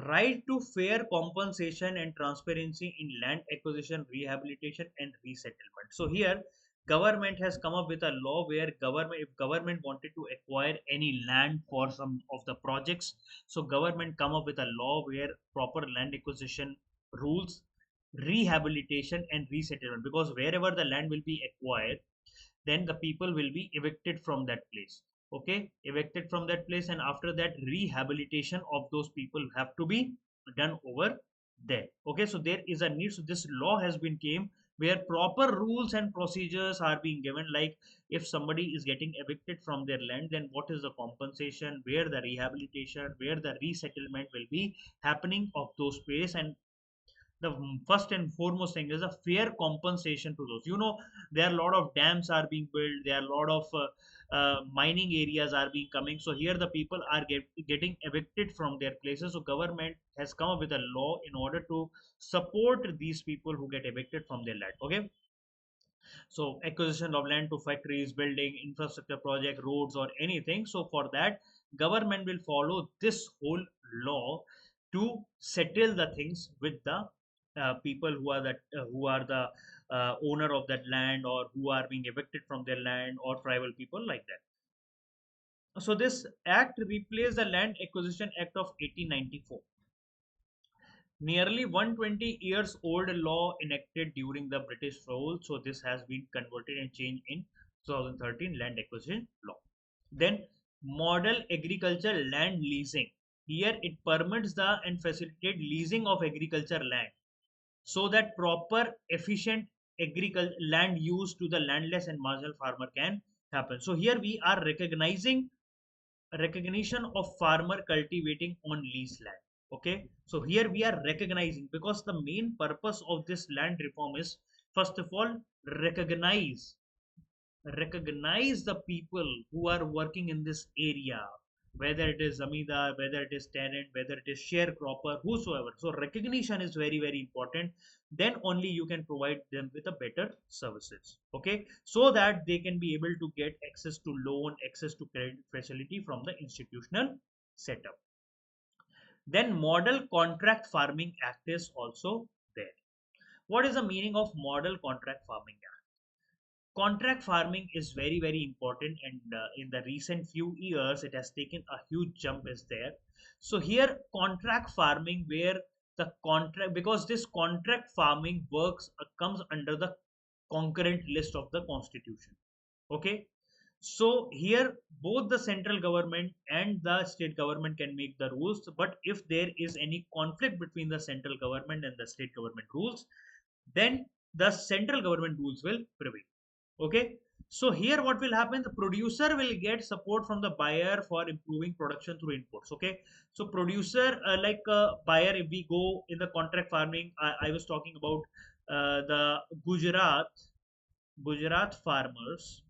right to fair compensation and transparency in land acquisition, rehabilitation, and resettlement. So here, government has come up with a law where government, if government wanted to acquire any land for some of the projects, so government come up with a law where proper land acquisition rules, rehabilitation, and resettlement. Because wherever the land will be acquired, then the people will be evicted from that place. Okay, evicted from that place, and after that rehabilitation of those people have to be done over there. Okay, so there is a need. So this law has been came where proper rules and procedures are being given, like if somebody is getting evicted from their land, then what is the compensation, where the rehabilitation, where the resettlement will be happening of those place. And the first and foremost thing is a fair compensation to those. There are a lot of dams are being built, there are a lot of mining areas are being coming, so here the people are getting evicted from their places. So government has come up with a law in order to support these people who get evicted from their land. Okay, so acquisition of land to factories, building, infrastructure project, roads or anything. So for that, government will follow this whole law to settle the things with the people who are the owner of that land, or who are being evicted from their land, or tribal people like that. So this act replaced the Land Acquisition Act of 1894, nearly 120 years old law enacted during the British rule. So this has been converted and changed in 2013 Land Acquisition Law. Then model agriculture land leasing. Here it permits the and facilitate leasing of agriculture land so that proper efficient agriculture land use to the landless and marginal farmer can happen. So here we are recognizing recognition of farmer cultivating on lease land. Okay, so here we are recognizing, because the main purpose of this land reform is, first of all, recognize recognize the people who are working in this area, whether it is zamindar, whether it is tenant, whether it is sharecropper, whosoever. So recognition is very very important. Then only you can provide them with a better services. Okay, so that they can be able to get access to loan, access to credit facility from the institutional setup. Then model contract farming act is also there. What is the meaning of model contract farming act? Contract farming is very very important, and in the recent few years it has taken a huge jump is there. So here contract farming, where the contract, because this contract farming works comes under the concurrent list of the constitution. Okay, so here both the central government and the state government can make the rules, but if there is any conflict between the central government and the state government rules, then the central government rules will prevail. Okay, so here what will happen, the producer will get support from the buyer for improving production through inputs. Okay, so producer, like buyer, if we go in the contract farming, I was talking about the Gujarat farmers,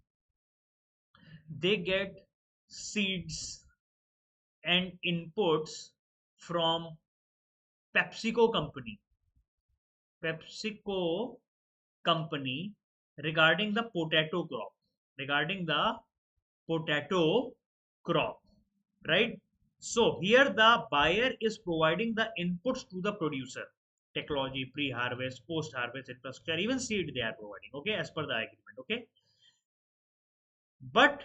they get seeds and inputs from pepsico company PepsiCo company, regarding the potato crop, regarding the potato crop, right? So here the buyer is providing the inputs to the producer, technology, pre-harvest, post-harvest infrastructure, even seed they are providing. Okay, as per the agreement. Okay, but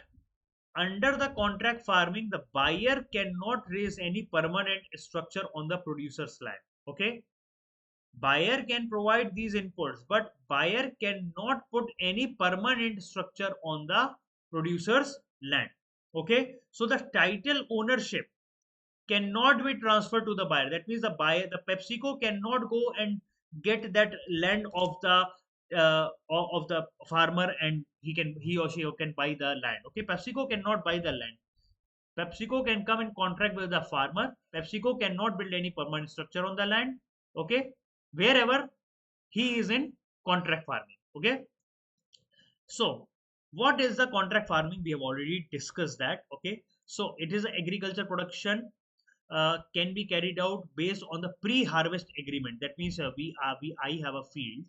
under the contract farming, the buyer cannot raise any permanent structure on the producer's land. Okay, buyer can provide these inputs, but buyer cannot put any permanent structure on the producer's land. Okay, so the title ownership cannot be transferred to the buyer. That means the PepsiCo cannot go and get that land of the farmer, and he or she can buy the land. Okay, PepsiCo cannot buy the land. PepsiCo can come in contract with the farmer. PepsiCo cannot build any permanent structure on the land. Okay, wherever he is in contract farming. Okay, so what is the contract farming? We have already discussed that. Okay, so it is agriculture production can be carried out based on the pre-harvest agreement. That means I have a field,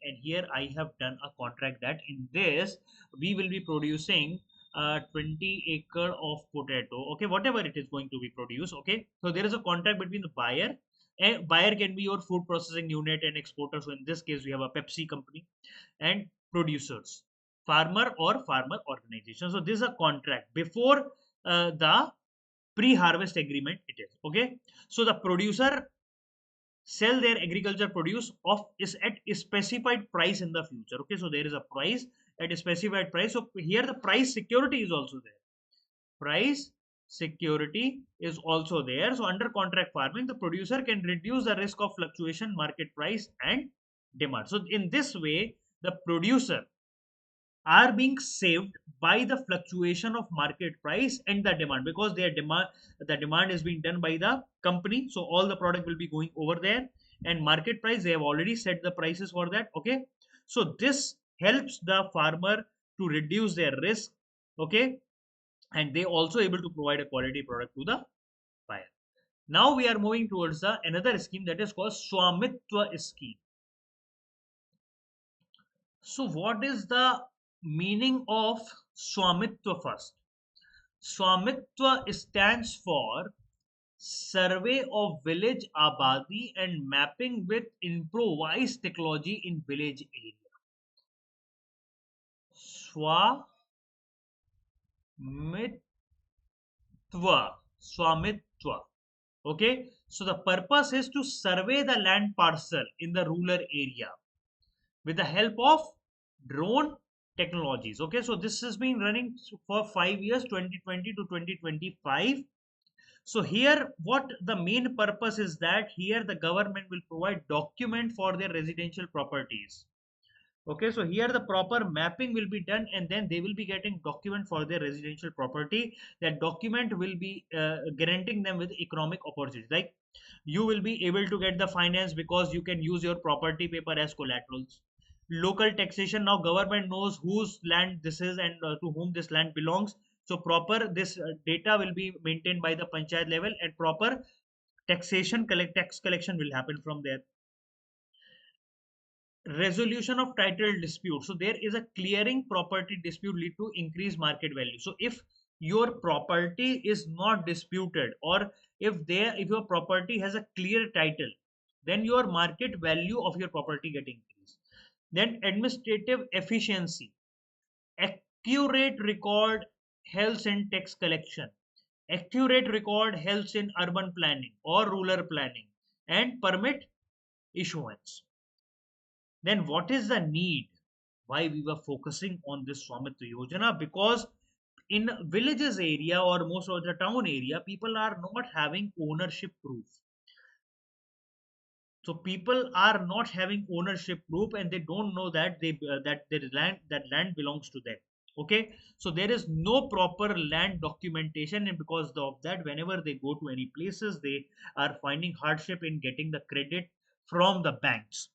and here I have done a contract that in this we will be producing 20 acre of potato. Okay, whatever it is going to be produced. Okay, so there is a contract between the buyer, and buyer can be your food processing unit and exporter. So in this case, we have a Pepsi company, and producers, farmer or farmer organization. So this is a contract before the pre-harvest agreement. It is okay. So the producer sell their agriculture produce of is at a specified price in the future. Okay, so there is a price at a specified price. So here the price security is also there. Price security is also there. So under contract farming, the producer can reduce the risk of fluctuation market price and demand. So in this way, the producer are being saved by the fluctuation of market price and the demand, because their demand, the demand is being done by the company, so all the product will be going over there. And market price, they have already set the prices for that. Okay, so this helps the farmer to reduce their risk. Okay, and they also able to provide a quality product to the buyer. Now we are moving towards the another scheme, that is called Swamitwa scheme. So what is the meaning of Swamitwa first? Swamitwa stands for Survey of Village Abadi and Mapping with Improvised Technology in Village Area. Swamitwa. Swamitwa. Okay. So the purpose is to survey the land parcel in the rural area with the help of drone technologies. Okay, so this has been running for 5 years, 2020 to 2025. So here what the main purpose is, that here the government will provide document for their residential properties. Okay, so here the proper mapping will be done, and then they will be getting document for their residential property. That document will be guaranteeing them with economic opportunities. Like you will be able to get the finance because you can use your property paper as collaterals. Local taxation, now government knows whose land this is and to whom this land belongs. So proper this data will be maintained by the panchayat level, and proper tax collection will happen from there. Resolution of title dispute, so there is a clearing property dispute lead to increased market value. So if your property is not disputed, or if your property has a clear title, then your market value of your property get increased. Then administrative efficiency, accurate record helps in tax collection, accurate record helps in urban planning or rural planning, and permit issuance. Then what is the need? Why we were focusing on this Swamitva Yojana? Because in villages area or most of the town area, people are not having ownership proof. So people are not having ownership proof, and they don't know that that land belongs to them. Okay, so there is no proper land documentation, and because of that, whenever they go to any places, they are finding hardship in getting the credit from the banks,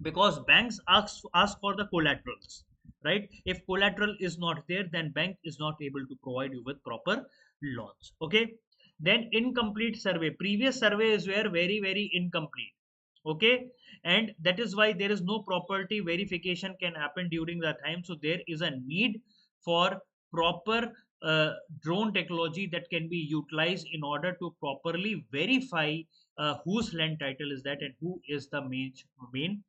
because banks ask for the collaterals, right? If collateral is not there, then bank is not able to provide you with proper loans. Okay, then incomplete survey, previous surveys were very incomplete. Okay, and that is why there is no property verification can happen during that time. So there is a need for proper drone technology that can be utilized in order to properly verify whose land title is that and who is the main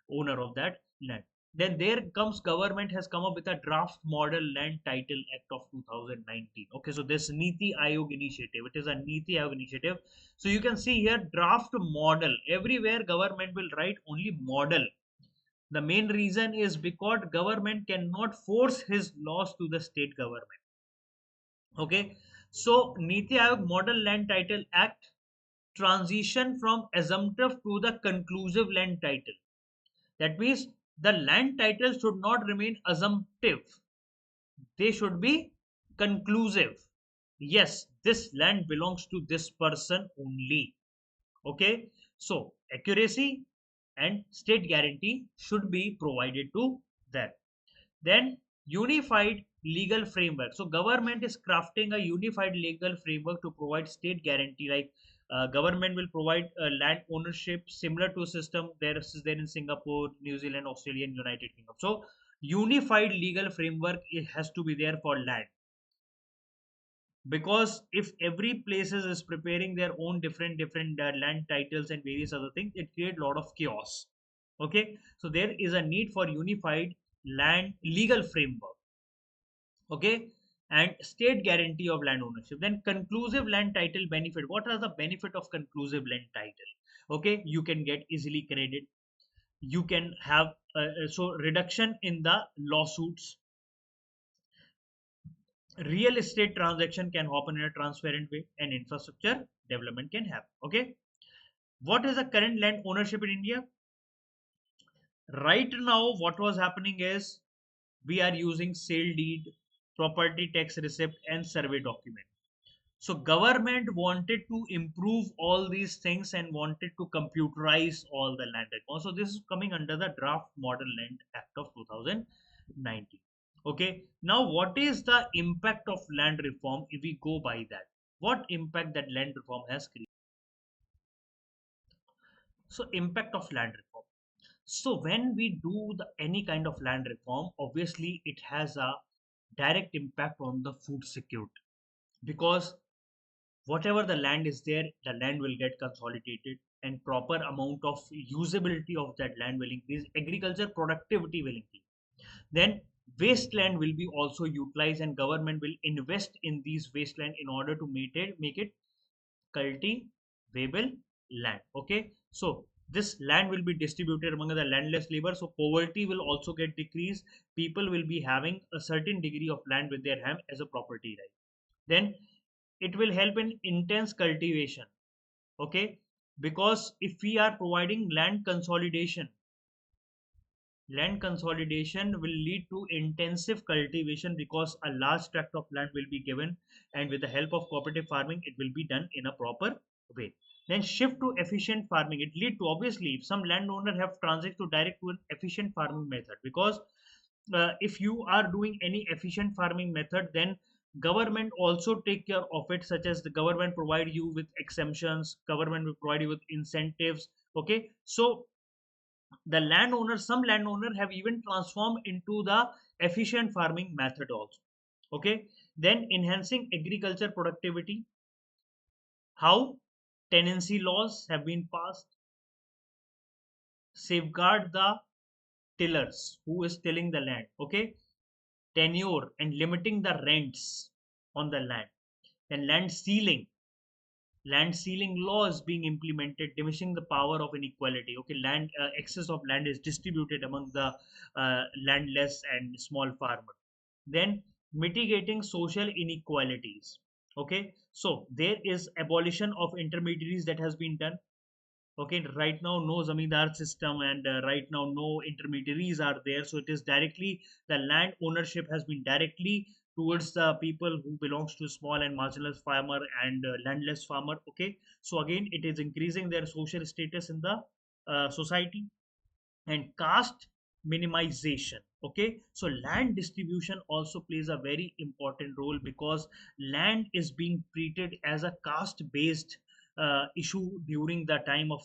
owner of that land. Then there comes, government has come up with a draft model land title act of 2019. Okay, so this Niti Ayog initiative, it is a Niti Ayog initiative. So you can see here draft model, everywhere government will write only model. The main reason is because government cannot force his laws to the state government. Okay, so Niti Ayog model land title act transition from assumptive to the conclusive land title. That means the land title should not remain assumptive. They should be conclusive. Yes, this land belongs to this person only. Okay, so accuracy and state guarantee should be provided to them. Then unified legal framework. So government is crafting a unified legal framework to provide state guarantee. Like government will provide land ownership similar to a system there in Singapore, New Zealand, Australia, and United Kingdom. So unified legal framework, it has to be there for land, because if every places is preparing their own different land titles and various other things, it create a lot of chaos. Okay, so there is a need for unified land legal framework. Okay, and state guarantee of land ownership. Then conclusive land title benefit. What are the benefit of conclusive land title? Okay, you can get easily credit, you can have so reduction in the lawsuits, real estate transaction can happen in a transparent way, and infrastructure development can happen. Okay, what is the current land ownership in India right now? What was happening is we are using sale deed, property tax receipt, and survey document. So government wanted to improve all these things and wanted to computerize all the land records. So this is coming under the Draft Model Land Act of 2019. Okay, now what is the impact of land reform if we go by that? What impact that land reform has created? So impact of land reform. So when we do any kind of land reform, obviously it has a direct impact on the food security, because whatever the land is there, the land will get consolidated and proper amount of usability of that land will increase, agriculture productivity will increase. Then wasteland will be also utilized, and government will invest in these wasteland in order to make it cultivable land. Okay, so this land will be distributed among the landless labor, so poverty will also get decreased. People will be having a certain degree of land with their hand as a property right. Then it will help in intense cultivation. Okay, because if we are providing land consolidation will lead to intensive cultivation, because a large tract of land will be given, and with the help of cooperative farming it will be done in a proper way. Then shift to efficient farming, it lead to, obviously, if some landowner have transit to direct to an efficient farming method, because if you are doing any efficient farming method, then government also take care of it, such as the government provide you with exemptions, government will provide you with incentives. Okay, so the landowner some landowner have even transformed into the efficient farming method also. Okay, then enhancing agriculture productivity. How? Tenancy laws have been passed, safeguard the tillers who is tilling the land. Okay, tenure and limiting the rents on the land. Then land ceiling law is being implemented, diminishing the power of inequality. Okay, land excess of land is distributed among the landless and small farmer. Then mitigating social inequalities. Okay, so there is abolition of intermediaries that has been done. Okay, right now no zamindar system, and right now no intermediaries are there, so it is directly, the land ownership has been directly towards the people who belongs to small and marginalized farmer and landless farmer. Okay, so again it is increasing their social status in the society. And caste minimization. Okay, so land distribution also plays a very important role, because land is being treated as a caste based issue during the time of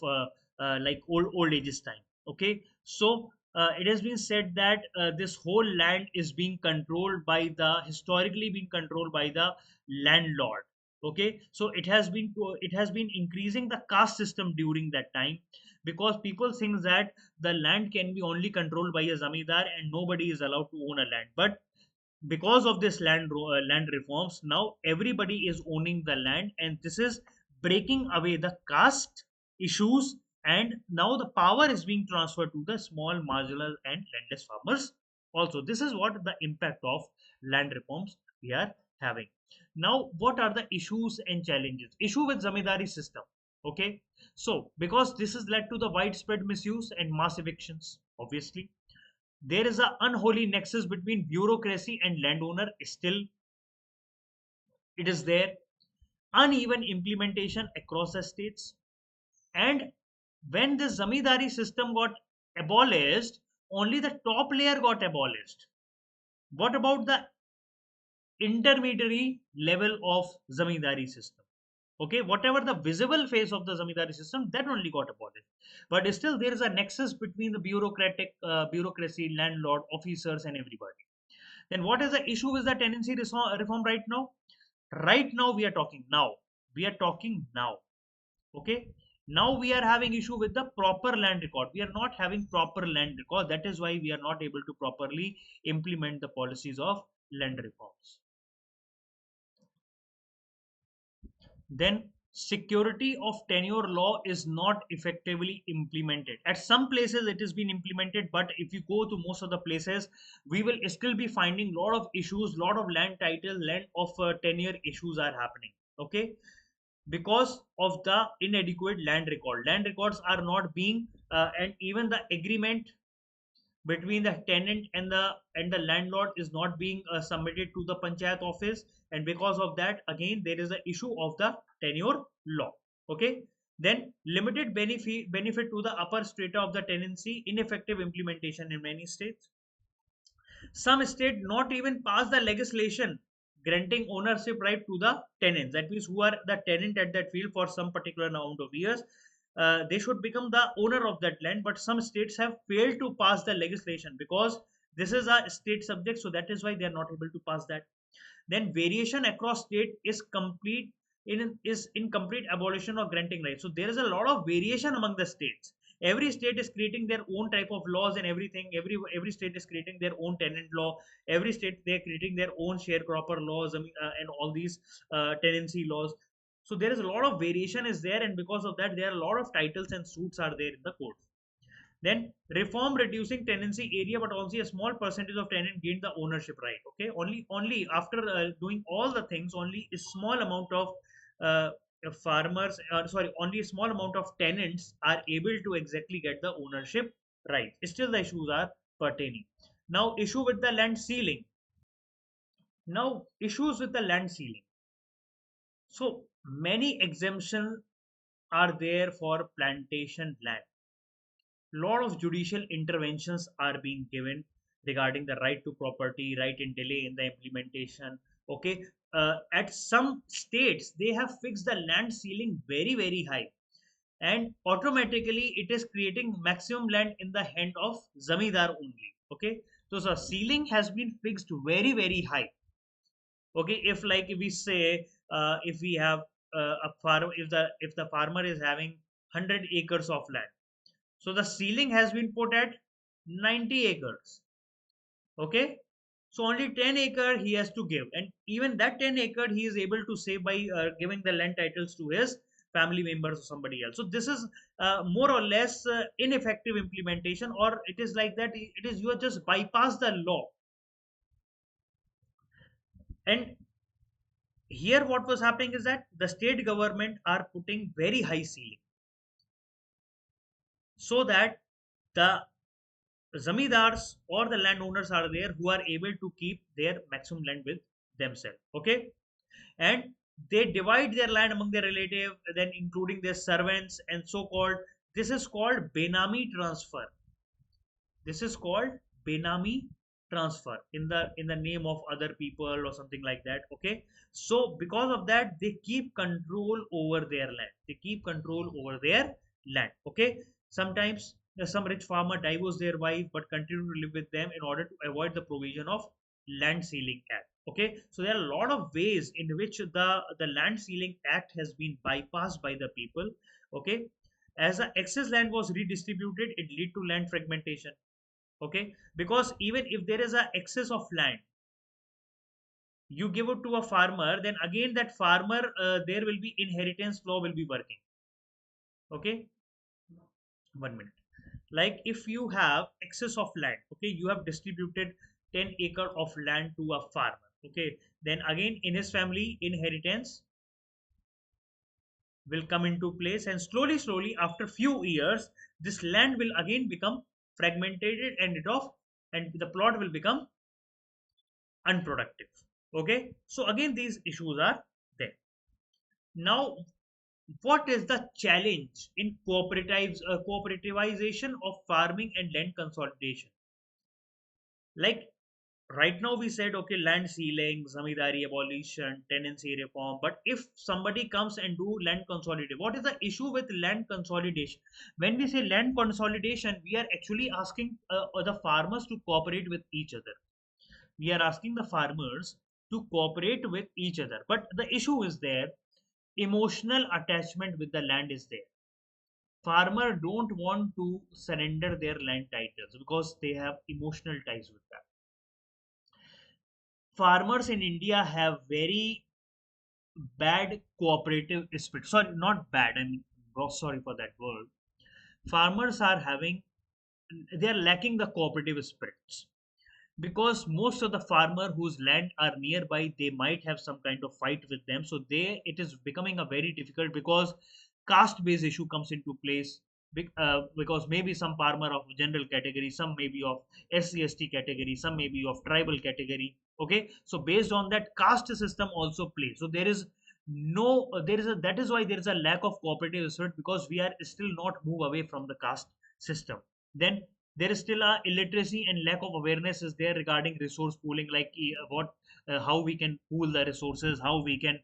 like old ages time. Okay, so it has been said that this whole land is being controlled by the historically being controlled by the landlord. Okay, so it has been increasing the caste system during that time, because people think that the land can be only controlled by a zamindar and nobody is allowed to own a land. But because of this land reforms, now everybody is owning the land, and this is breaking away the caste issues, and now the power is being transferred to the small marginal and landless farmers also. This is what the impact of land reforms we are having. Now what are the issues and challenges? Issue with zamindari system. Okay, so because this has led to the widespread misuse and mass evictions, obviously there is an unholy nexus between bureaucracy and landowner still, it is there. Uneven implementation across the states, And when this zamindari system got abolished, only the top layer got abolished. What about the intermediary level of zamindari system? Okay, whatever the visible face of the zamindari system, that only got abolished. But still, there is a nexus between the bureaucracy, landlord, officers, and everybody. Then, what is the issue with the tenancy reform right now? Right now, we are talking now. We are talking now. Okay. Now we are having issue with the proper land record. We are not having proper land record. That is why we are not able to properly implement the policies of land reforms. Then security of tenure law is not effectively implemented. At some places it has been implemented, but if you go to most of the places, we will still be finding lot of issues, lot of land title, land of tenure issues are happening. Okay, because of the inadequate land record. Land records are not being and even the agreement between the tenant and the landlord is not being submitted to the panchayat office, and because of that, again, there is a issue of the tenure law. Okay, then limited benefit to the upper strata of the tenancy, ineffective implementation in many states. Some state not even pass the legislation granting ownership right to the tenants. That means who are the tenant at that field for some particular amount of years, they should become the owner of that land. But some states have failed to pass the legislation because this is a state subject, so that is why they are not able to pass that. Then variation across state is complete in complete abolition of granting rights. So there is a lot of variation among the states. Every state is creating their own type of laws and everything. Every state is creating their own tenant law. Every state they are creating their own sharecropper laws, and all these tenancy laws. So there is a lot of variation is there, and because of that, there are a lot of titles and suits are there in the courts. Then reform reducing tenancy area, but only a small percentage of tenant gain the ownership right. Okay, only after doing all the things, only a small amount of uh, farmers, sorry, only a small amount of tenants are able to exactly get the ownership right. Still, the issues are pertaining. Now, issue with the land ceiling. Now, issues with the land ceiling. So many exemptions are there for plantation land. Lot of judicial interventions are being given regarding the right to property, right in delay in the implementation. Okay, at some states they have fixed the land ceiling very high, and automatically it is creating maximum land in the hand of zamindar only. Okay, so the ceiling has been fixed very high. Okay, if like if we say if we have a farm, if the farmer is having 100 acres of land, so the ceiling has been put at 90 acres. Okay. So only 10 acre he has to give. And even that 10 acre he is able to save by giving the land titles to his family members or somebody else. So this is more or less ineffective implementation, or it is like that. It is you are just bypass the law. And here what was happening is that the state government are putting very high ceiling so that the zamindars or the landowners are there who are able to keep their maximum land with themselves. Okay, and they divide their land among their relative, then including their servants and so called. This is called benami transfer. This is called benami transfer in the name of other people or something like that. Okay, so because of that they keep control over their land. They keep control over their land. Okay, sometimes some rich farmer divorce their wife but continue to live with them in order to avoid the provision of land ceiling act. Okay, so there are a lot of ways in which the land ceiling act has been bypassed by the people. Okay, as the excess land was redistributed, it lead to land fragmentation. Okay, because even if there is a excess of land, you give it to a farmer, then again that farmer, there will be inheritance law will be working. Okay, 1 minute. Like if you have excess of land, okay, you have distributed 10 acre of land to a farmer. Okay, then again in his family inheritance will come into place, and slowly after few years this land will again become fragmented and it of and the plot will become unproductive. Okay, so again these issues are there. Now what is the challenge in cooperativization of farming and land consolidation? Like right now we said okay, land ceiling, zamindari abolition, tenancy reform, but if somebody comes and do land consolidation, what is the issue with land consolidation? When we say land consolidation, we are actually asking the farmers to cooperate with each other. We are asking the farmers to cooperate with each other, but the issue is there, emotional attachment with the land is there. Farmer don't want to surrender their land titles because they have emotional ties with that. Farmers in India have very bad cooperative spirit. Sorry, not bad. I mean, sorry for that word. Farmers are having, they are lacking the cooperative spirits because most of the farmer whose land are nearby, they might have some kind of fight with them. So they, it is becoming a very difficult because caste based issue comes into place. Because maybe some farmer of general category, some maybe of SC/ST category, some maybe of tribal category. Okay, so based on that, caste system also plays. So there is no, there is a, that is why there is a lack of cooperative spirit because we are still not move away from the caste system. Then there is still a illiteracy and lack of awareness is there regarding resource pooling, like what how we can pool the resources, how we can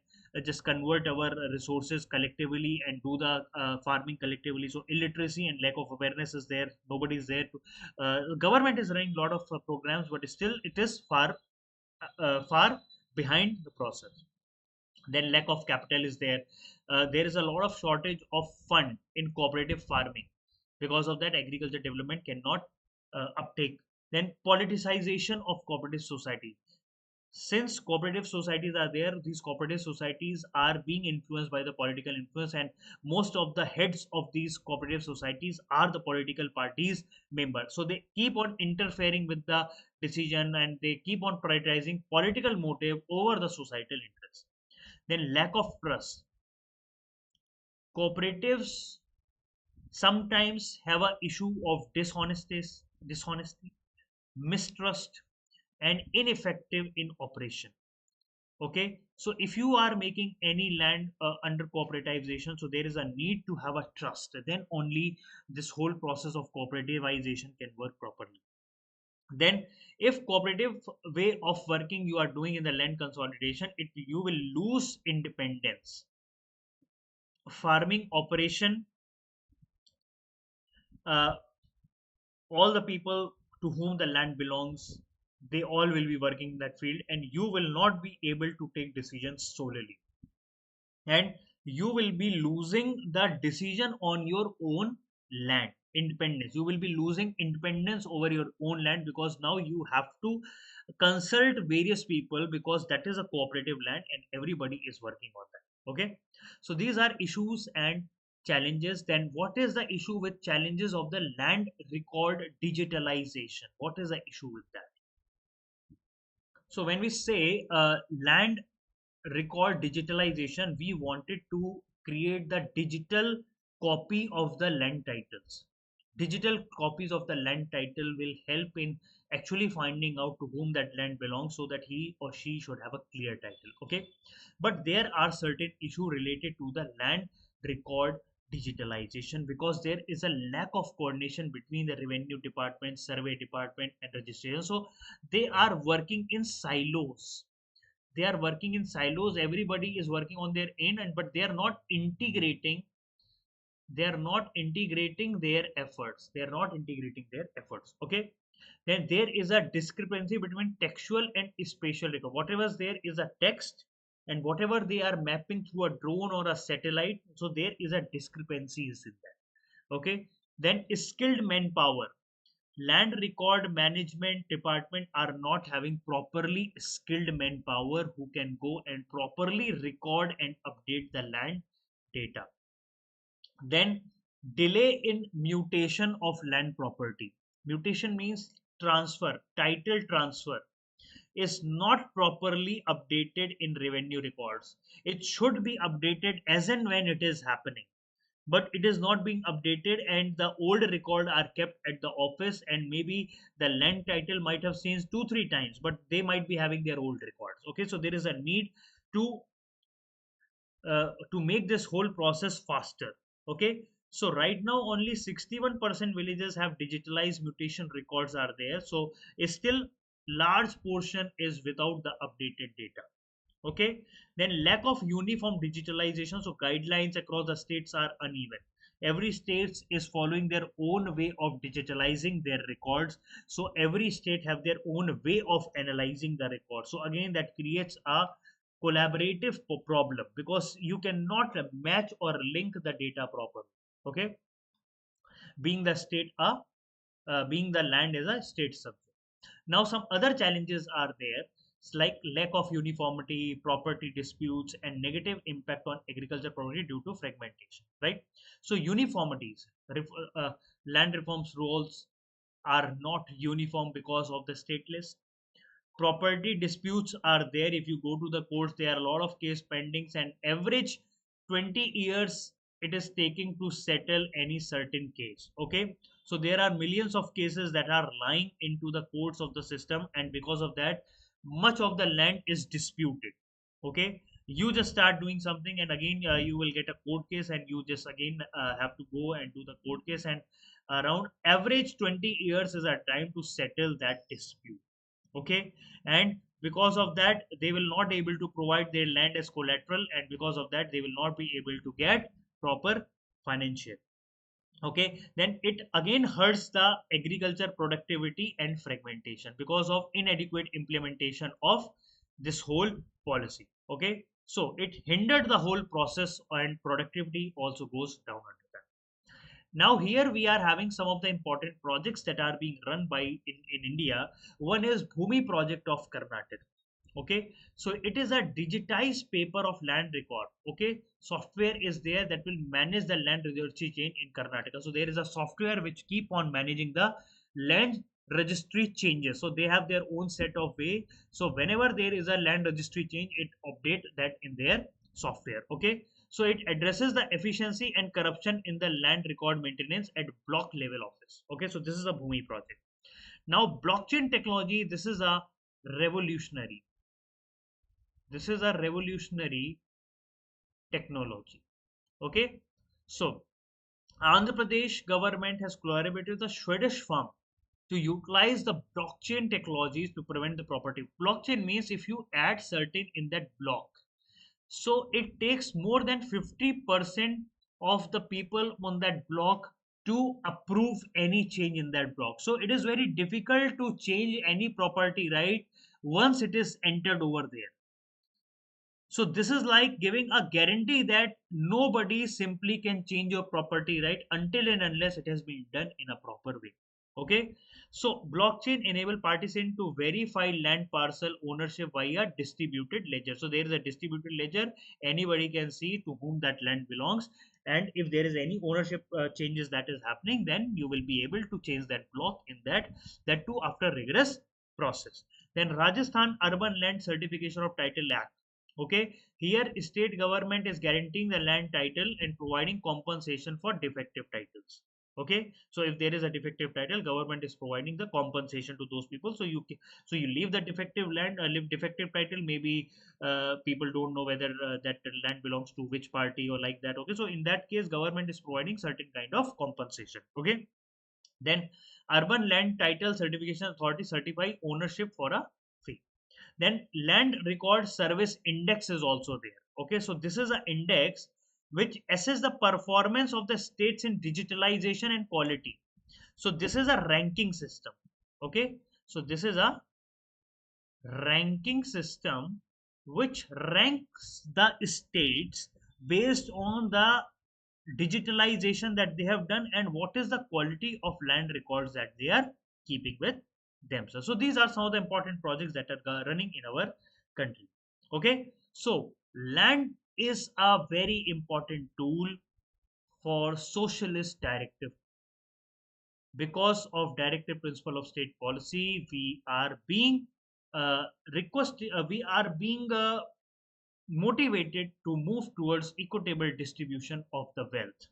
just convert our resources collectively and do the farming collectively. So illiteracy and lack of awareness is there, nobody is there to, government is running a lot of programs, but still it is far behind the process. Then lack of capital is there. There is a lot of shortage of fund in cooperative farming. Because of that, agriculture development cannot uptake. Then politicization of cooperative society. Since cooperative societies are there, these cooperative societies are being influenced by the political influence, and most of the heads of these cooperative societies are the political parties members. So they keep on interfering with the decision and they keep on prioritizing political motive over the societal interest. Then lack of trust. Cooperatives sometimes have a issue of dishonesty, mistrust, and ineffective in operation. Okay, so if you are making any land under cooperativization, so there is a need to have a trust. Then only this whole process of cooperativization can work properly. Then, if cooperative way of working you are doing in the land consolidation, it you will lose independence. Farming operation, uh, all the people to whom the land belongs, they all will be working in that field, and you will not be able to take decisions solely, and you will be losing the decision on your own land independence. You will be losing independence over your own land because now you have to consult various people because that is a cooperative land and everybody is working on that. Okay, so these are issues and challenges. Then what is the issue with challenges of the land record digitalization? What is the issue with that? So when we say land record digitalization, we wanted to create the digital copy of the land titles. Digital copies of the land title will help in actually finding out to whom that land belongs so that he or she should have a clear title. Okay, but there are certain issues related to the land record digitalization because there is a lack of coordination between the revenue department, survey department, and registration. So they are working in silos. They are working in silos, everybody is working on their end, and but they are not integrating their efforts. Okay, then there is a discrepancy between textual and spatial record. Whatever there is a text and whatever they are mapping through a drone or a satellite, so there is a discrepancies in that. Okay, then skilled manpower. Land record management department are not having properly skilled manpower who can go and properly record and update the land data. Then delay in mutation of land property. Mutation means transfer, title transfer is not properly updated in revenue records. It should be updated as and when it is happening, but it is not being updated, and the old record are kept at the office, and maybe the land title might have changed 2 3 times, but they might be having their old records. Okay, so there is a need to to make this whole process faster. Okay, so right now only 61% villages have digitalized mutation records are there, so a still large portion is without the updated data. Okay, then lack of uniform digitalization, so guidelines across the states are uneven. Every state is following their own way of digitalizing their records, so every state have their own way of analyzing the record. So again, that creates a collaborative problem because you cannot match or link the data properly. Okay, being the state a being the land is a state subject. Now, some other challenges are there. It's like lack of uniformity, property disputes, and negative impact on agriculture property due to fragmentation. Right. So, uniformities, land reforms rules are not uniform because of the state list. Property disputes are there. If you go to the courts, there are a lot of case pendings, and average 20 years it is taking to settle any certain case. Okay, so there are millions of cases that are lying into the courts of the system, and because of that, much of the land is disputed. Okay, you just start doing something, and again you will get a court case, and you just again have to go and do the court case, and around average 20 years is a time to settle that dispute. Okay, and because of that, they will not able to provide their land as collateral, and because of that, they will not be able to get proper financial. Okay, then it again hurts the agriculture productivity and fragmentation because of inadequate implementation of this whole policy. Okay, so it hindered the whole process, and productivity also goes down under that. Now here we are having some of the important projects that are being run by in India. One is Bhumi project of Karnataka. Okay, so it is a digitized paper of land record. Okay, software is there that will manage the land registry change in Karnataka. So there is a software which keep on managing the land registry changes. So they have their own set of way. So whenever there is a land registry change, it update that in their software. Okay, so it addresses the efficiency and corruption in the land record maintenance at block level office. Okay, so this is a Bhumi project. Now blockchain technology, this is a revolutionary. This is a revolutionary technology. Okay, so Andhra Pradesh government has collaborated with a Swedish firm to utilize the blockchain technologies to prevent the property. Blockchain means if you add certain in that block, so it takes more than 50% of the people on that block to approve any change in that block. So it is very difficult to change any property right once it is entered over there. So this is like giving a guarantee that nobody simply can change your property right until and unless it has been done in a proper way. Okay. So blockchain enable participant to verify land parcel ownership via distributed ledger. So there is a distributed ledger. Anybody can see to whom that land belongs. And if there is any ownership changes that is happening, then you will be able to change that block in that too after rigorous process. Then Rajasthan Urban Land Certification of Title Act. Okay, here state government is guaranteeing the land title and providing compensation for defective titles. Okay, so if there is a defective title, government is providing the compensation to those people. So so you leave the defective land, leave defective title. Maybe people don't know whether that land belongs to which party or like that. Okay, so in that case, government is providing certain kind of compensation. Okay, then urban land title certification authority certify ownership for a fee. Then land record service index is also there. Okay, so this is an index which assess the performance of the states in digitalization and quality. So this is a ranking system. Okay, so this is a ranking system which ranks the states based on the digitalization that they have done and what is the quality of land records that they are keeping with themselves. So these are some of the important projects that are running in our country. Okay, so land is a very important tool for socialist directive. Because of directive principle of state policy, we are being we are being motivated to move towards equitable distribution of the wealth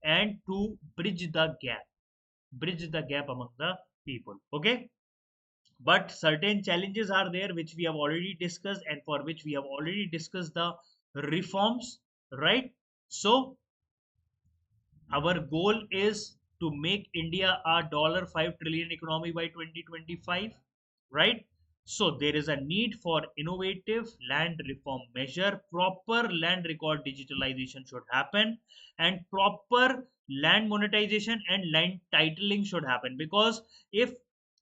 and to bridge the gap among the people. Okay, but certain challenges are there which we have already discussed, and for which we have already discussed the reforms, right? So our goal is to make India a $5 trillion economy by 2025, right? So there is a need for innovative land reform measure. Proper land record digitalization should happen, and proper land monetization and land titling should happen. Because if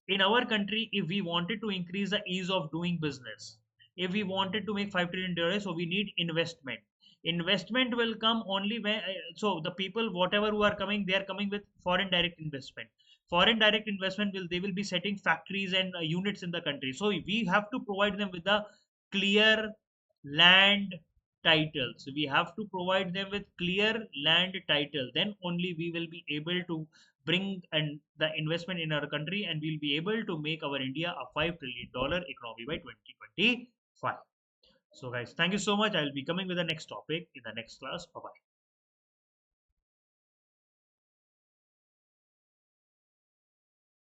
in our country, if we wanted to increase the ease of doing business, if we wanted to make $5 trillion, so we need investment. Investment will come only when so the people whatever who are coming, they are coming with foreign direct investment. Foreign direct investment will, they will be setting factories and units in the country. So we have to provide them with the clear land titles. We have to provide them with clear land title, then only we will be able to bring and the investment in our country, and we'll be able to make our India a $5 trillion economy by 2025. So guys, thank you so much. I'll be coming with the next topic in the next class. Bye bye.